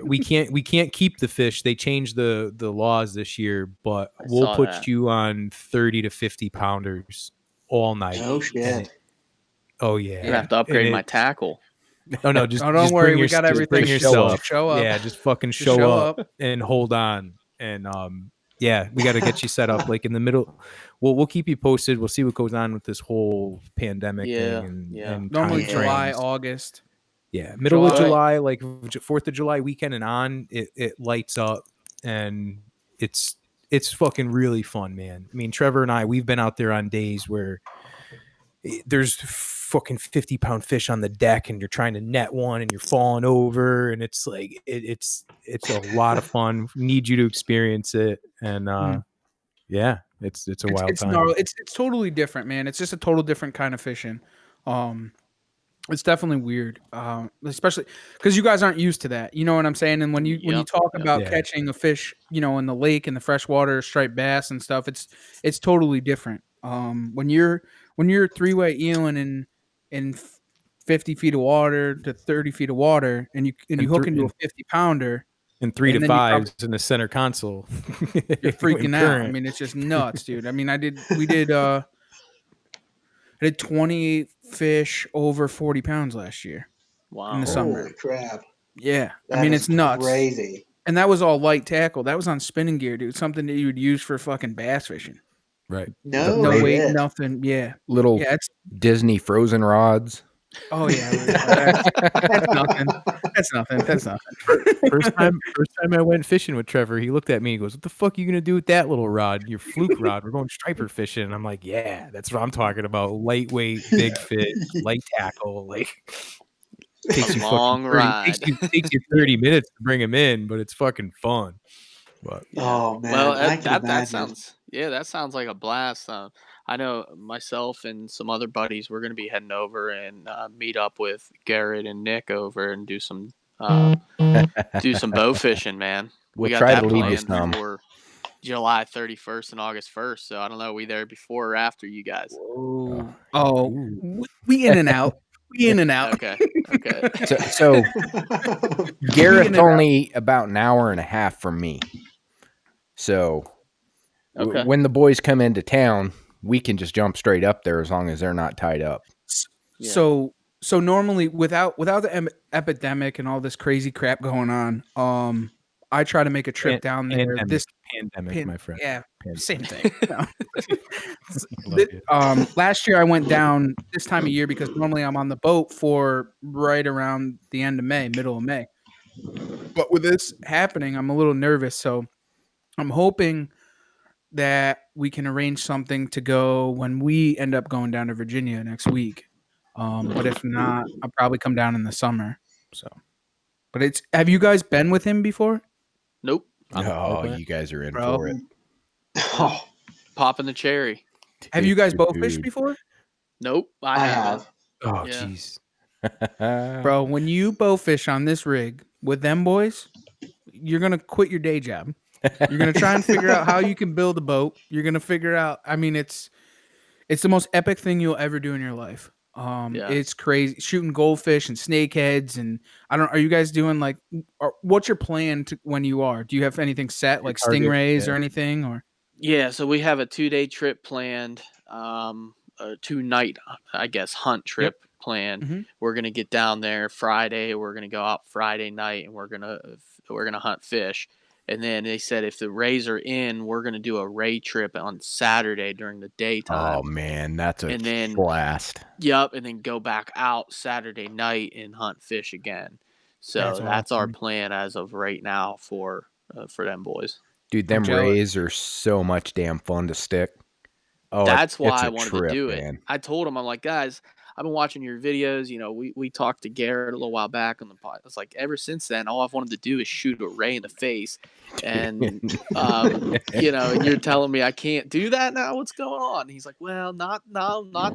Speaker 3: we can't keep the fish. They changed the laws this year, but
Speaker 5: I
Speaker 3: we'll
Speaker 5: saw
Speaker 3: put
Speaker 5: that.
Speaker 3: you on 30 to 50 pounders all night.
Speaker 4: Oh
Speaker 3: And
Speaker 4: shit!
Speaker 3: oh yeah.
Speaker 5: I'm gonna have to upgrade
Speaker 3: And
Speaker 5: my tackle.
Speaker 3: Oh no, just
Speaker 1: Oh, don't
Speaker 3: just
Speaker 1: worry,
Speaker 3: bring
Speaker 1: we got everything.
Speaker 3: bring
Speaker 2: Just show
Speaker 3: yourself.
Speaker 2: up.
Speaker 1: Show up.
Speaker 3: Yeah, just fucking
Speaker 1: Just
Speaker 3: show,
Speaker 1: show
Speaker 3: up,
Speaker 1: up.
Speaker 3: and hold on. And yeah, we got to get you set up like in the middle. We'll keep you posted. We'll see what goes on with this whole pandemic
Speaker 5: Yeah,
Speaker 3: thing and
Speaker 5: yeah.
Speaker 3: and
Speaker 1: Normally
Speaker 3: time
Speaker 1: July,
Speaker 3: frames.
Speaker 1: August.
Speaker 3: Yeah, middle of
Speaker 1: July.
Speaker 3: July, like 4th of July weekend and on, it lights up, and it's fucking really fun, man. I mean, Trevor and I, we've been out there on days where there's fucking 50-pound fish on the deck and you're trying to net one and you're falling over, and it's like it's a lot of fun. Need you to experience it. And yeah, it's a wild
Speaker 1: It's
Speaker 3: time.
Speaker 1: gnarly. It's totally different, man. It's just a total different kind of fishing. It's definitely weird, especially because you guys aren't used to that. You know what I'm saying? And when you talk about
Speaker 3: Yeah.
Speaker 1: catching a fish, in the lake and the freshwater, striped bass and stuff, it's totally different. When you're three-way eeling in 50 feet of water to 30 feet of water, and you hook into a 50-pounder,
Speaker 3: and 3
Speaker 1: and
Speaker 3: to
Speaker 1: then you probably-
Speaker 3: 5s in the center console.
Speaker 1: you're freaking out. I
Speaker 3: Current.
Speaker 1: mean, it's just nuts, dude. I mean, I did 28 fish over 40 pounds last year
Speaker 5: Wow.
Speaker 1: in the summer.
Speaker 4: Holy crap!
Speaker 1: Yeah.
Speaker 4: That
Speaker 1: I mean,
Speaker 4: is
Speaker 1: it's nuts.
Speaker 4: Crazy.
Speaker 1: And that was all light tackle. That was on spinning gear, dude. Something that you would use for fucking bass fishing.
Speaker 3: Right.
Speaker 4: No,
Speaker 1: No
Speaker 2: Right.
Speaker 1: weight,
Speaker 4: shit.
Speaker 1: nothing. Yeah.
Speaker 2: Little
Speaker 1: Yeah. It's
Speaker 2: Disney frozen rods.
Speaker 1: oh yeah. That's nothing. That's nothing. That's nothing.
Speaker 3: First time I went fishing with Trevor, he looked at me and goes, "What the fuck are you gonna do with that little rod? Your fluke rod? We're going striper fishing." And I'm like, "Yeah, that's what I'm talking about. Lightweight, big fish, light tackle. Like takes you
Speaker 5: Long
Speaker 3: fucking 30,
Speaker 5: ride.
Speaker 3: takes you 30 minutes to bring him in, but it's fucking fun." But
Speaker 4: Oh man,
Speaker 5: Well,
Speaker 4: I can
Speaker 5: that
Speaker 4: imagine.
Speaker 5: sounds like a blast. I know myself and some other buddies. We're going to be heading over and meet up with Garrett and Nick over and do some bow fishing, man. We
Speaker 2: We'll
Speaker 5: got
Speaker 2: try
Speaker 5: that
Speaker 2: to lead you
Speaker 5: planned
Speaker 2: some.
Speaker 5: for July 31st and August 1st. So I don't know, we there before or after you guys.
Speaker 1: Whoa.
Speaker 3: Ooh.
Speaker 1: We in and out. We in and out.
Speaker 5: Okay. Okay.
Speaker 2: So Garrett's
Speaker 1: it out.
Speaker 2: only about an hour and a half from me. So
Speaker 5: Okay.
Speaker 2: when the boys come into town, we can just jump straight up there as long as they're not tied up.
Speaker 5: Yeah.
Speaker 1: So normally without the epidemic and all this crazy crap going on, I try to make a trip down there.
Speaker 3: Pandemic,
Speaker 1: This
Speaker 3: pandemic, my friend.
Speaker 1: Yeah. Same thing. No.
Speaker 3: Love it.
Speaker 1: Last year I went down this time of year because normally I'm on the boat for right around the end of May, middle of May. But with this happening, I'm a little nervous. So I'm hoping that we can arrange something to go when we end up going down to Virginia next week. But if not, I'll probably come down in the summer. So, but have you guys been with him before,
Speaker 5: Nope.
Speaker 3: On the power
Speaker 2: Oh,
Speaker 3: plant?
Speaker 2: you guys are in
Speaker 1: bro?
Speaker 2: for it.
Speaker 4: Oh,
Speaker 5: Popping the cherry.
Speaker 1: Have you guys both fished
Speaker 2: Dude.
Speaker 1: before?
Speaker 5: Nope. I
Speaker 4: I
Speaker 5: haven't.
Speaker 4: have.
Speaker 3: Oh,
Speaker 5: Yeah.
Speaker 3: jeez.
Speaker 1: Bro, when you bow fish on this rig with them boys, you're gonna quit your day job. You're gonna try and figure out how you can build a boat. You're gonna figure out. I mean, it's the most epic thing you'll ever do in your life.
Speaker 5: Yeah.
Speaker 1: It's crazy shooting goldfish and snakeheads, and I don't. Are you guys doing like? What's your plan to when you are? Do you have anything set like
Speaker 3: Target,
Speaker 1: stingrays
Speaker 3: yeah.
Speaker 1: or anything? Or
Speaker 5: Yeah, so we have a 2-day trip planned, a 2-night, I guess, hunt trip planned.
Speaker 1: Mhm.
Speaker 5: We're gonna get down there Friday. We're gonna go out Friday night, and we're gonna hunt fish. And then they said if the rays are in, we're gonna do a ray trip on Saturday during the daytime.
Speaker 2: Oh man, that's a
Speaker 5: And then
Speaker 2: blast.
Speaker 5: Yep, and then go back out Saturday night and hunt fish again.
Speaker 1: That's
Speaker 5: So that's our
Speaker 1: awesome.
Speaker 5: plan as of right now for them boys.
Speaker 2: Dude,
Speaker 1: I'm
Speaker 2: them
Speaker 1: jealous.
Speaker 2: rays are so much damn fun to stick. Oh,
Speaker 5: That's why
Speaker 2: it's
Speaker 5: I
Speaker 2: a
Speaker 5: wanted
Speaker 2: trip,
Speaker 5: to do it.
Speaker 2: man.
Speaker 5: I told him, I'm like, guys, I've been watching your videos. You know, we talked to Garrett a little while back on the pod. It's like ever since then, all I've wanted to do is shoot a ray in the face. And you know, and you're telling me I can't do that now. What's going on? And he's like, well, not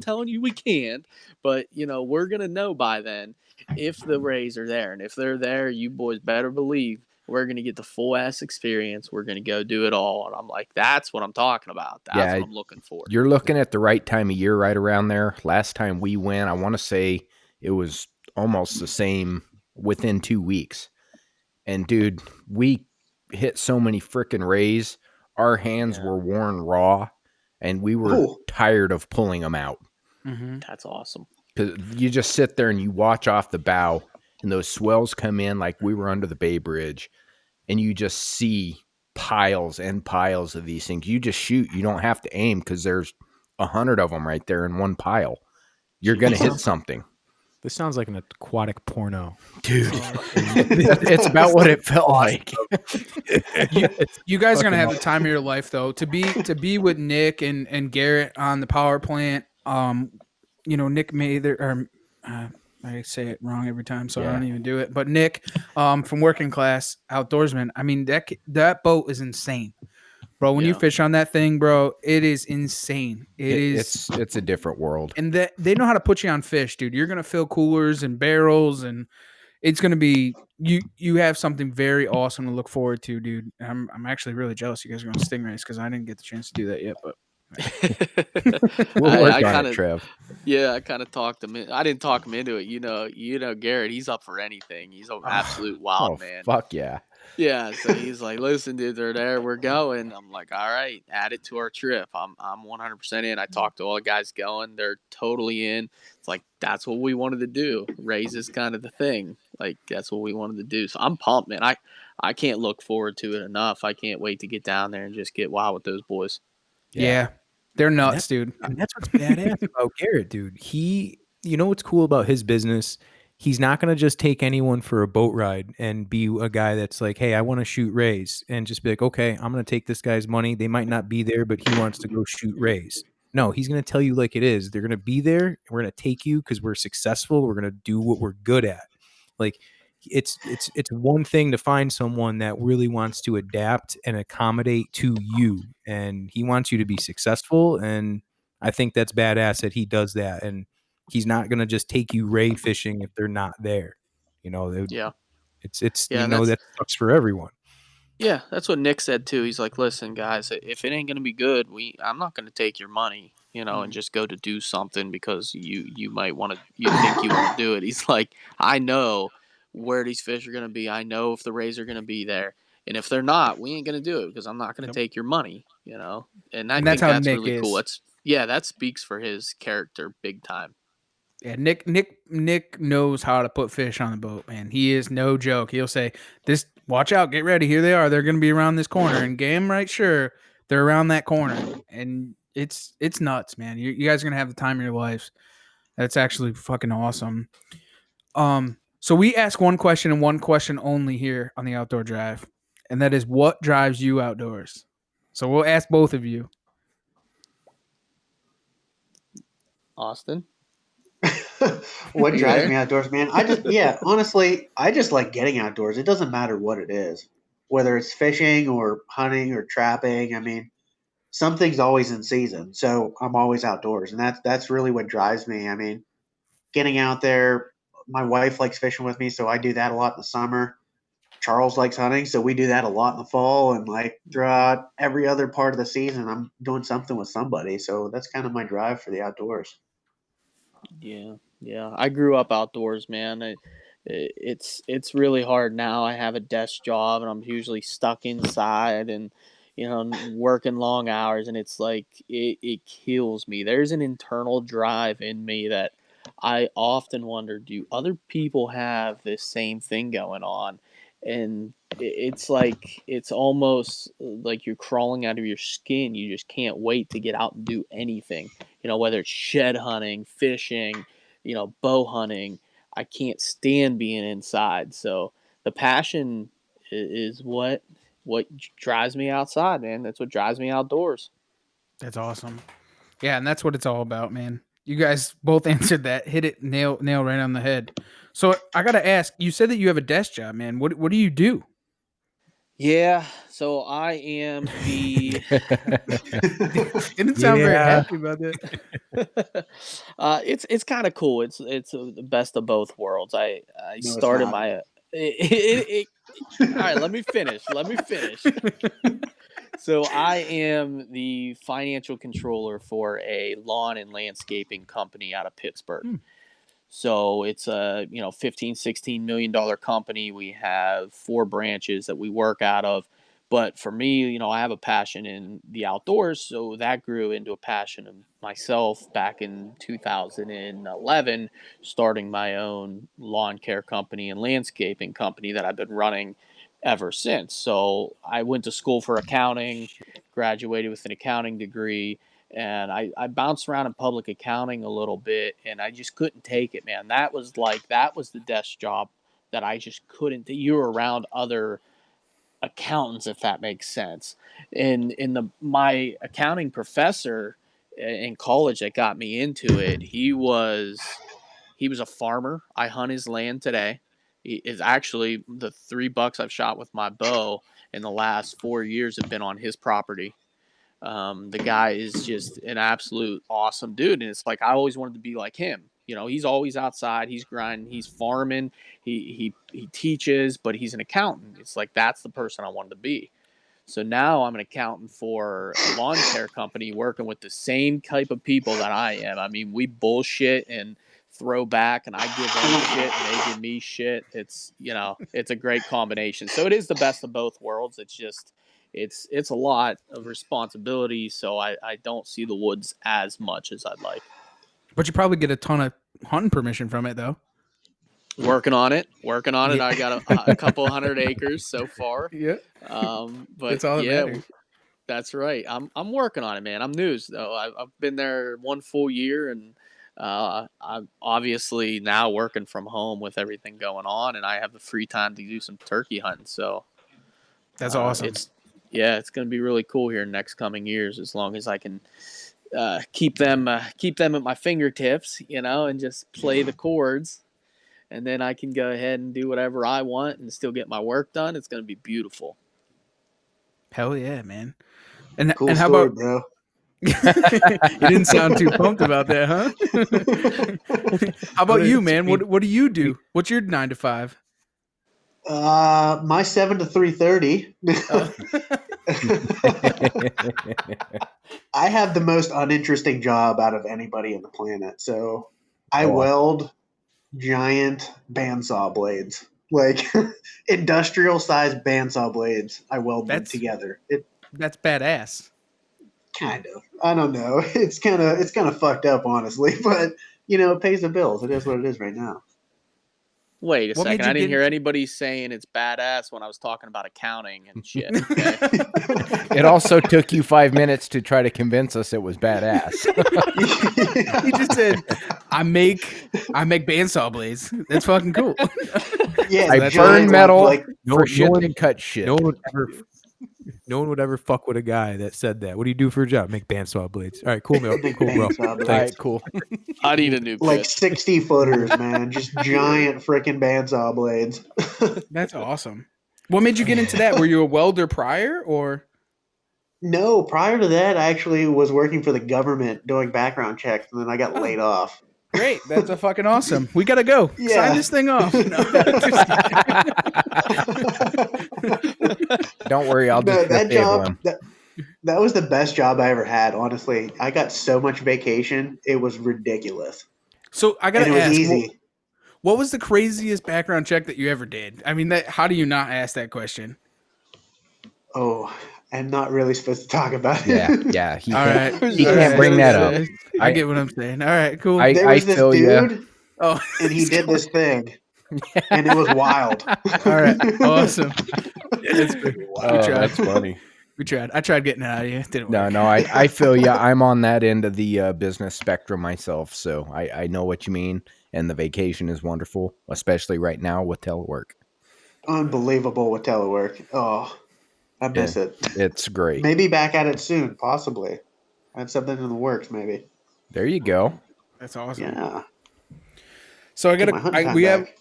Speaker 5: telling you we can't, but you know, we're gonna know by then if the rays are there, and if they're there, you boys better believe we're gonna get the full ass experience. We're gonna go do it all. And I'm like, that's what I'm talking about. That's
Speaker 2: Yeah,
Speaker 5: what I'm looking for.
Speaker 2: you're looking at the right time of year right around there. Last time we went, I want to say it was almost the same within 2 weeks. And dude, we hit so many freaking rays. Our hands
Speaker 3: Yeah.
Speaker 2: were worn raw and we were
Speaker 4: Oh.
Speaker 2: tired of pulling them out.
Speaker 1: Mm-hmm.
Speaker 5: That's awesome.
Speaker 2: Because you just sit there and you watch off the bow and those swells come in like we were under the Bay Bridge and you just see piles and piles of these things. You just shoot. You don't have to aim because there's 100 of them right there in one pile. You're going to hit something.
Speaker 3: This sounds like an aquatic porno.
Speaker 2: Dude, it's about what it felt like.
Speaker 1: You guys are gonna
Speaker 3: fucking
Speaker 1: have the time of your life though to be with Nick and Garrett on the power plant. You know, Nick Mather or I say it wrong every time, so I don't even do it. But Nick, from Working Class Outdoorsman, I mean that boat is insane, bro. When you
Speaker 5: Yeah.
Speaker 1: fish on that thing, bro, it is insane.
Speaker 2: It's a different world.
Speaker 1: And that they know how to put you on fish, dude. You're gonna fill coolers and barrels, and it's gonna be you have something very awesome to look forward to, dude. I'm actually really jealous you guys are going stingrays because I didn't get the chance to do that yet, but
Speaker 2: We'll work
Speaker 5: I
Speaker 2: on
Speaker 5: kind
Speaker 2: it,
Speaker 5: of,
Speaker 2: Trev.
Speaker 5: yeah, I kind of talked him in. I didn't talk him into it. You know, Garrett, he's up for anything. He's an absolute wild man.
Speaker 2: Fuck yeah.
Speaker 5: Yeah, so he's like, listen, dude, they're there. We're going. I'm like, all right, add it to our trip. I'm 100% in. I talked to all the guys going. They're totally in. It's like, that's what we wanted to do. Raise is kind of the thing. Like, that's what we wanted to do. So I'm pumped, man. I can't look forward to it enough. I can't wait to get down there and just get wild with those boys.
Speaker 1: yeah, they're nuts, dude.
Speaker 3: And that's what's badass about Garrett, dude. You know what's cool about his business? He's not going to just take anyone for a boat ride and be a guy that's like, hey, I want to shoot rays and just be like, okay, I'm going to take this guy's money. They might not be there, but he wants to go shoot rays. No, he's going to tell you like it is. They're going to be there. We're going to take you because we're successful. We're going to do what we're good at. Like it's one thing to find someone that really wants to adapt and accommodate to you, and he wants you to be successful. And I think that's badass that he does that. And he's not going to just take you ray fishing if they're not there. You know,
Speaker 5: Yeah.
Speaker 3: it's
Speaker 5: Yeah,
Speaker 3: you know, that sucks for everyone.
Speaker 5: Yeah, that's what Nick said too. He's like, "Listen, guys, if it ain't gonna be good, I'm not gonna take your money, you know, and just go to do something because you might want to, you think you want to do it." He's like, "I know where these fish are gonna be. I know if the rays are gonna be there, and if they're not, we ain't gonna do it because I'm not gonna take your money, you know." And I
Speaker 1: And that's
Speaker 5: think
Speaker 1: how
Speaker 5: that's
Speaker 1: Nick
Speaker 5: really cool.
Speaker 1: is.
Speaker 5: That speaks for his character big time.
Speaker 1: Yeah, Nick knows how to put fish on the boat, man. He is no joke. He'll say, "This, watch out, get ready. Here they are. They're going to be around this corner." And game right, sure, They're around that corner, and it's nuts, man. You guys are gonna have the time of your lives. That's actually fucking awesome. So we ask one question and one question only here on the Outdoor Drive, and that is, what drives you outdoors? So we'll ask both of you.
Speaker 5: Austin,
Speaker 4: What
Speaker 5: are you
Speaker 4: drives
Speaker 5: there?
Speaker 4: me outdoors, man? Honestly, I just like getting outdoors. It doesn't matter what it is, whether it's fishing or hunting or trapping. I mean, something's always in season, so I'm always outdoors, and that's really what drives me. I mean, getting out there. My wife likes fishing with me, so I do that a lot in the summer. Charles likes hunting, so we do that a lot in the fall, and like throughout every other part of the season, I'm doing something with somebody. So that's kind of my drive for the outdoors.
Speaker 5: Yeah, yeah. I grew up outdoors, man. It's really hard now. I have a desk job, and I'm usually stuck inside, and working long hours, and it's like it kills me. There's an internal drive in me that I often wonder: do other people have this same thing going on? And it's like it's almost like you're crawling out of your skin. You just can't wait to get out and do anything, whether it's shed hunting, fishing, bow hunting. I can't stand being inside. So the passion is what drives me outside, man. That's what drives me outdoors.
Speaker 1: That's awesome. Yeah, and that's what it's all about, man. You guys both answered that. Hit it nail right on the head. So I gotta ask. You said that you have a desk job, man. What do you do?
Speaker 5: Yeah, so I am the
Speaker 1: Didn't sound very
Speaker 3: Yeah.
Speaker 1: happy about that.
Speaker 5: it's kind of cool. It's the best of both worlds. I
Speaker 4: No, it's
Speaker 5: started
Speaker 4: not.
Speaker 5: my all right, let me finish. Let me finish. So I am the financial controller for a lawn and landscaping company out of Pittsburgh.
Speaker 1: Hmm.
Speaker 5: So it's a 15 $16 million company. We have 4 branches that we work out of. But for me, I have a passion in the outdoors, so that grew into a passion of myself back in 2011, starting my own lawn care company and landscaping company that I've been running ever since. So I went to school for accounting, graduated with an accounting degree, and I bounced around in public accounting a little bit, and I just couldn't take it, man. That was the desk job that I just couldn't. You were around other accountants, if that makes sense. And in the my accounting professor in college that got me into it, he was a farmer. I hunt his land today. He is actually the 3 bucks I've shot with my bow in the last 4 years have been on his property. The guy is just an absolute awesome dude, and it's like I always wanted to be like him. He's always outside, he's grinding, he's farming, he teaches, but he's an accountant. It's like that's the person I wanted to be. So now I'm an accountant for a lawn care company working with the same type of people that I am. I mean, we bullshit and throw back, and I give them shit and they give me shit. It's a great combination. So it is the best of both worlds. It's just it's a lot of responsibility, so I don't see the woods as much as I'd like.
Speaker 1: But you probably get a ton of hunting permission from it, though.
Speaker 5: Working on it, working on it.
Speaker 1: Yeah.
Speaker 5: I got a couple hundred acres so far.
Speaker 1: Yeah.
Speaker 5: But
Speaker 1: That's all that
Speaker 5: yeah,
Speaker 1: matters.
Speaker 5: that's right. I'm working on it, man. I'm news though. I've been there 1 full year, and I'm obviously now working from home with everything going on, and I have the free time to do some turkey hunting. So
Speaker 1: That's awesome.
Speaker 5: it's going to be really cool here in the next coming years, as long as I can keep them at my fingertips, and just play the chords, and then I can go ahead and do whatever I want and still get my work done. It's going to be beautiful.
Speaker 1: Hell yeah, man. And
Speaker 4: Cool
Speaker 1: and how
Speaker 4: story,
Speaker 1: about
Speaker 4: bro.
Speaker 1: you didn't sound too pumped about that, huh? How about you, man? What do you do? What's your 9 to 5?
Speaker 4: My 7 to 3:30.
Speaker 1: Oh.
Speaker 4: I have the most uninteresting job out of anybody on the planet. So I
Speaker 2: Go on.
Speaker 4: weld giant bandsaw blades, like industrial sized bandsaw blades. I weld them
Speaker 1: That's
Speaker 4: together. It
Speaker 1: that's badass.
Speaker 4: kind of. I don't know. It's kind of fucked up, honestly, but it pays the bills. It is what it is right now.
Speaker 5: Wait a
Speaker 1: What made
Speaker 5: second.
Speaker 1: you
Speaker 5: I didn't
Speaker 1: get
Speaker 5: hear
Speaker 1: into-
Speaker 5: anybody saying it's badass when I was talking about accounting and shit. Okay.
Speaker 2: It also took you 5 minutes to try to convince us it was badass.
Speaker 1: He just said, "I make bandsaw blades." That's fucking cool.
Speaker 4: Yeah,
Speaker 2: I
Speaker 1: that's
Speaker 2: burn
Speaker 4: giant
Speaker 2: metal
Speaker 4: ones, like
Speaker 2: for shit that cut shit.
Speaker 3: No one would ever fuck with a guy that said that. What do you do for a job? Make bandsaw blades. All right, cool, Mel.
Speaker 4: big
Speaker 3: Cool, bro.
Speaker 4: bandsaw
Speaker 2: All
Speaker 4: blades.
Speaker 2: right, cool.
Speaker 5: I need a new
Speaker 4: Like
Speaker 5: pit.
Speaker 4: 60 footers, man. Just giant freaking bandsaw blades.
Speaker 1: That's awesome. What made you get into that? Were you a welder prior, or?
Speaker 4: No, prior to that, I actually was working for the government doing background checks, and then I got laid off.
Speaker 1: Great, that's a fucking awesome. We gotta go. Sign
Speaker 4: Yeah.
Speaker 1: this thing off. No, just
Speaker 2: Don't worry, I'll
Speaker 4: No,
Speaker 2: just
Speaker 4: that
Speaker 2: disable
Speaker 4: job,
Speaker 2: him.
Speaker 4: that was the best job I ever had, honestly. I got so much vacation, it was ridiculous.
Speaker 1: so I
Speaker 4: And
Speaker 1: gotta
Speaker 4: it was
Speaker 1: ask,
Speaker 4: easy.
Speaker 1: what was the craziest background check that you ever did? I mean, how do you not ask that question?
Speaker 4: Oh, I'm not really supposed to talk about it.
Speaker 2: Yeah. He
Speaker 1: All
Speaker 2: can't,
Speaker 1: right,
Speaker 2: he
Speaker 1: all
Speaker 2: can't
Speaker 1: right.
Speaker 2: bring that up.
Speaker 1: I get what I'm saying. All right, cool.
Speaker 4: There was this
Speaker 2: feel ya.
Speaker 4: dude,
Speaker 1: Oh,
Speaker 4: and he did this thing, and it was wild.
Speaker 1: all right, awesome. That's great.
Speaker 2: Oh, that's funny.
Speaker 1: We tried. I tried getting it out of you. It didn't work.
Speaker 2: No, I feel you. I'm on that end of the business spectrum myself, so I know what you mean. And the vacation is wonderful, especially right now with telework.
Speaker 4: Unbelievable with telework. Oh, I miss it.
Speaker 2: It's great.
Speaker 4: Maybe back at it soon, possibly. I have something in the works, maybe.
Speaker 2: There you go.
Speaker 1: That's awesome.
Speaker 4: Yeah.
Speaker 1: So I
Speaker 4: Get
Speaker 1: got
Speaker 4: my hunting time
Speaker 1: we have
Speaker 4: back.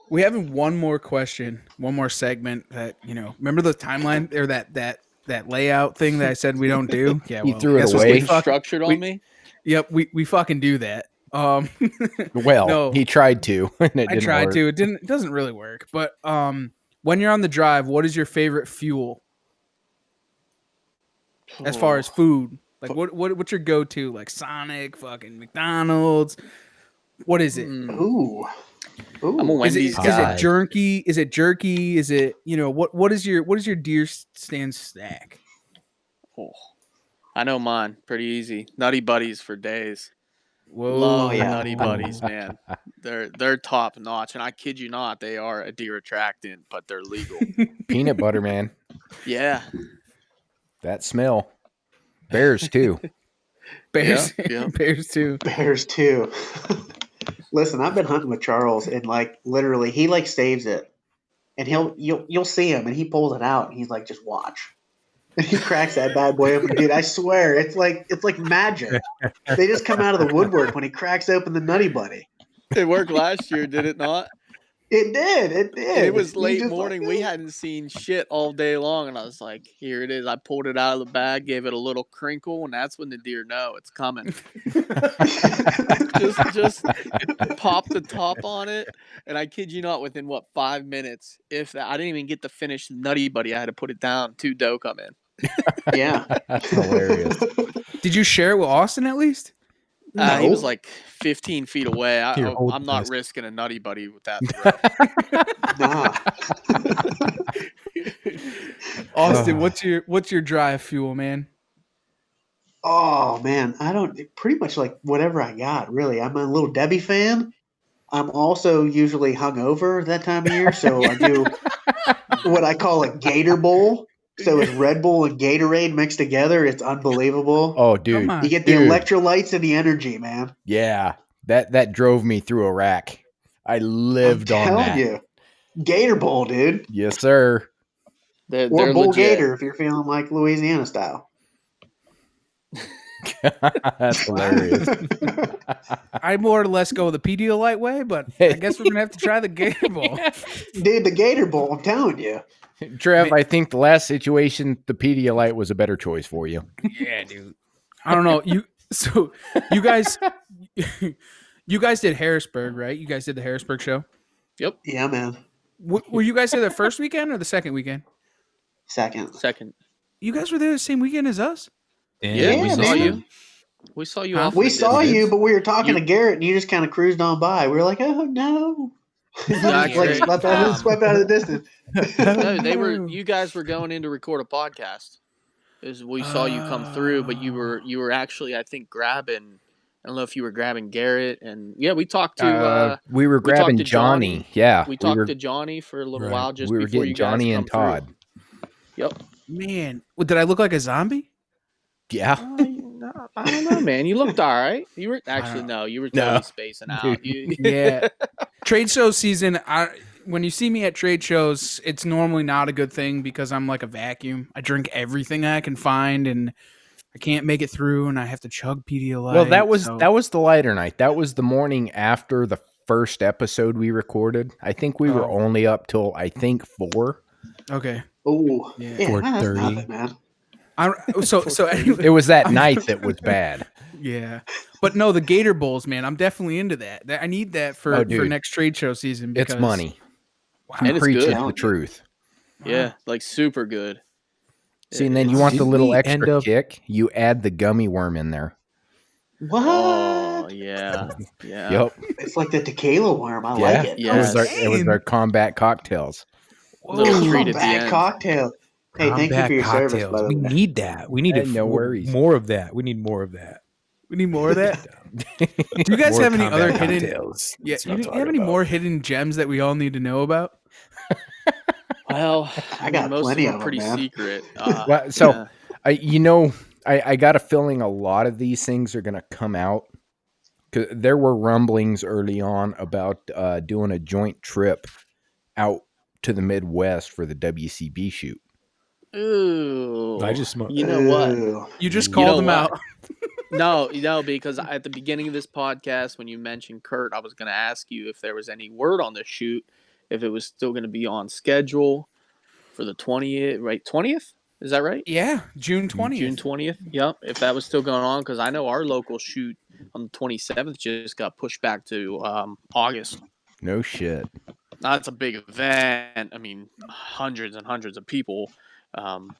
Speaker 1: we have one more question, one more segment that remember the timeline or that layout thing that I said we don't do. Yeah,
Speaker 2: He
Speaker 1: well,
Speaker 2: threw it
Speaker 1: guess what?
Speaker 2: away.
Speaker 1: We
Speaker 5: Too
Speaker 1: fuck-
Speaker 5: structured on me.
Speaker 1: Yep, we fucking do that.
Speaker 2: Well,
Speaker 1: No.
Speaker 2: he tried to, and it
Speaker 1: I
Speaker 2: didn't
Speaker 1: tried
Speaker 2: work.
Speaker 1: to. It doesn't really work. But when you're on the drive, what is your favorite fuel as far as food? Like what's your go-to? Like Sonic, fucking McDonald's. What is it?
Speaker 4: Ooh.
Speaker 5: I'm a
Speaker 4: Ooh.
Speaker 5: Wendy's
Speaker 1: Is
Speaker 5: guy.
Speaker 1: it jerky? Is it jerky? Is it what is your deer stand snack?
Speaker 5: Oh, I know mine. Pretty easy. Nutty Buddies for days.
Speaker 1: Whoa,
Speaker 5: Love
Speaker 4: yeah.
Speaker 5: Nutty Buddies, man. They're top notch, and I kid you not, they are a deer attractant, but they're legal.
Speaker 2: Peanut butter, man.
Speaker 5: Yeah.
Speaker 2: That smell. Bears too.
Speaker 1: Bears,
Speaker 5: Yeah.
Speaker 1: bears too.
Speaker 4: Bears too. Listen, I've been hunting with Charles, and like literally, he like saves it, and you'll see him, and he pulls it out, and he's like, just watch. And he cracks that bad boy open, dude. I swear, it's like magic. They just come out of the woodwork when he cracks open the Nutty Buddy.
Speaker 5: It worked last year, did it not?
Speaker 4: It did. It did.
Speaker 5: It was
Speaker 4: He
Speaker 5: late
Speaker 4: just
Speaker 5: morning.
Speaker 4: like,
Speaker 5: We hadn't seen shit all day long, and I was like, "Here it is." I pulled it out of the bag, gave it a little crinkle, and that's when the deer know it's coming. just pop the top on it, and I kid you not, within 5 minutes, if that, I didn't even get to finish Nutty Buddy. I had to put it down. 2 doe come in.
Speaker 4: yeah.
Speaker 2: That's hilarious.
Speaker 1: Did you share it with Austin at least?
Speaker 5: He was
Speaker 4: No.
Speaker 5: like 15 feet away.
Speaker 3: Here, hold
Speaker 5: I'm not
Speaker 3: this.
Speaker 5: risking a Nutty Buddy with that throw.
Speaker 4: Nah.
Speaker 1: Austin, what's your drive fuel, man?
Speaker 4: Oh man, I don't pretty much like whatever I got, really. I'm a little Debbie fan. I'm also usually hungover that time of year, so I do what I call a Gator Bowl. So it's Red Bull and Gatorade mixed together. It's unbelievable.
Speaker 2: Oh, dude.
Speaker 1: Come on.
Speaker 4: You get the
Speaker 2: Dude.
Speaker 4: electrolytes and the energy, man.
Speaker 2: Yeah. That drove me through Iraq. I lived
Speaker 4: I'm
Speaker 2: on
Speaker 4: telling
Speaker 2: that.
Speaker 4: you. Gator Bowl, dude.
Speaker 2: Yes, sir.
Speaker 5: They're
Speaker 4: Or Bull
Speaker 5: legit.
Speaker 4: Gator if you're feeling like Louisiana style.
Speaker 2: That's hilarious.
Speaker 1: I more or less go the Pedialyte way, but I guess we're gonna have to try the Gator Bowl.
Speaker 4: Dude, the Gator Bowl, I'm telling you.
Speaker 2: Trev, I think the last situation, the Pedialyte was a better choice for you.
Speaker 1: Yeah, dude. I don't know. You guys you guys did Harrisburg, right? You guys did the Harrisburg show.
Speaker 5: Yep.
Speaker 4: Yeah, man.
Speaker 1: Were you guys there the first weekend or the second weekend?
Speaker 4: Second.
Speaker 5: Second.
Speaker 1: You guys were there the same weekend as us?
Speaker 5: Yeah, we
Speaker 4: Yeah,
Speaker 5: saw
Speaker 4: man.
Speaker 5: you. We saw you
Speaker 1: Huh?
Speaker 5: off.
Speaker 4: We
Speaker 5: in the
Speaker 4: saw
Speaker 5: distance.
Speaker 4: you, but we were talking
Speaker 5: You-
Speaker 4: to Garrett, and you just kind of cruised on by. We were like, "Oh no!"
Speaker 5: Not
Speaker 4: like
Speaker 5: great.
Speaker 4: swept out of the distance.
Speaker 5: No, they were. You guys were going in to record a podcast. We saw you come through, but you were actually, I think, grabbing I don't know if you were grabbing Garrett, and yeah, we talked to
Speaker 2: we were
Speaker 5: we talked
Speaker 2: grabbing
Speaker 5: to Johnny.
Speaker 2: Johnny. Yeah,
Speaker 5: We
Speaker 2: we
Speaker 5: talked
Speaker 2: were
Speaker 5: to Johnny for a little
Speaker 3: Right.
Speaker 5: while just
Speaker 2: we were
Speaker 5: before
Speaker 2: getting
Speaker 5: you guys
Speaker 2: Johnny
Speaker 5: come
Speaker 2: and Todd.
Speaker 5: through. Yep.
Speaker 1: Man, did I look like a zombie?
Speaker 2: Yeah.
Speaker 5: I don't know, man. You looked all right. You were actually
Speaker 1: don't-
Speaker 5: no, you were
Speaker 2: No,
Speaker 5: totally spacing out.
Speaker 2: dude.
Speaker 1: Yeah. Trade show season, when you see me at trade shows, it's normally not a good thing because I'm like a vacuum. I drink everything I can find and I can't make it through and I have to chug Pedialyte.
Speaker 2: Well, that
Speaker 1: so-
Speaker 2: was the lighter night. That was the morning after the first episode we recorded. I think we were
Speaker 1: Oh.
Speaker 2: only up till 4.
Speaker 1: Okay.
Speaker 4: Oh,
Speaker 1: Yeah.
Speaker 4: yeah, that's
Speaker 3: 4:30.
Speaker 4: nothing, man.
Speaker 1: So anyway,
Speaker 2: It was that night that was bad.
Speaker 1: yeah. But no, the Gator Bowls, man, I'm definitely into that. I need that for
Speaker 2: dude.
Speaker 1: next trade show season because
Speaker 2: It's money.
Speaker 1: Wow.
Speaker 2: He
Speaker 5: And it's
Speaker 2: preaches
Speaker 5: good.
Speaker 2: the truth.
Speaker 5: Yeah, like super good.
Speaker 2: See, and then you want the
Speaker 3: Didn't
Speaker 2: little
Speaker 3: we end
Speaker 2: extra
Speaker 3: up-
Speaker 2: kick. You add the gummy worm in there.
Speaker 4: What?
Speaker 5: Oh yeah, yeah.
Speaker 2: Yep.
Speaker 4: It's like the tequila worm. I
Speaker 2: Yeah.
Speaker 4: like it.
Speaker 5: Yeah.
Speaker 2: It was our combat cocktails.
Speaker 5: Little
Speaker 1: Whoa.
Speaker 5: treat at the
Speaker 4: Bad
Speaker 5: end.
Speaker 4: cocktail. Hey, thank you
Speaker 3: Combat
Speaker 4: for your service,
Speaker 3: cocktails.
Speaker 4: by the
Speaker 3: We
Speaker 4: way.
Speaker 3: need that. We need
Speaker 2: Hey,
Speaker 3: it.
Speaker 2: no worries.
Speaker 3: More of that. We need more of that.
Speaker 1: We need more of that. Do you guys
Speaker 3: More
Speaker 1: have any other
Speaker 3: combat
Speaker 1: hidden?
Speaker 3: cocktails.
Speaker 1: Yeah,
Speaker 3: That's what I'm
Speaker 1: you
Speaker 3: talking
Speaker 1: have any
Speaker 3: about.
Speaker 1: more hidden gems that we all need to know about?
Speaker 5: Well,
Speaker 4: I got
Speaker 5: most
Speaker 4: plenty
Speaker 5: of them
Speaker 4: of
Speaker 5: are pretty
Speaker 4: 'em, man.
Speaker 5: secret.
Speaker 2: Well, so
Speaker 5: yeah.
Speaker 2: I got a feeling a lot of these things are going to come out. 'Cause there were rumblings early on about doing a joint trip out to the Midwest for the WCB shoot.
Speaker 5: Ooh,
Speaker 3: I just smoked.
Speaker 5: you know what?
Speaker 4: Ooh.
Speaker 1: You just
Speaker 5: You
Speaker 1: called
Speaker 5: know
Speaker 1: them
Speaker 5: what?
Speaker 1: out.
Speaker 5: No, because at the beginning of this podcast, when you mentioned Kurt, I was going to ask you if there was any word on the shoot, if it was still going to be on schedule for the 20th, right? 20th? Is that right?
Speaker 1: Yeah, June 20th.
Speaker 5: June 20th. Yep. If that was still going on, because I know our local shoot on the 27th just got pushed back to August.
Speaker 2: No shit.
Speaker 5: That's a big event. I mean, hundreds and hundreds of people,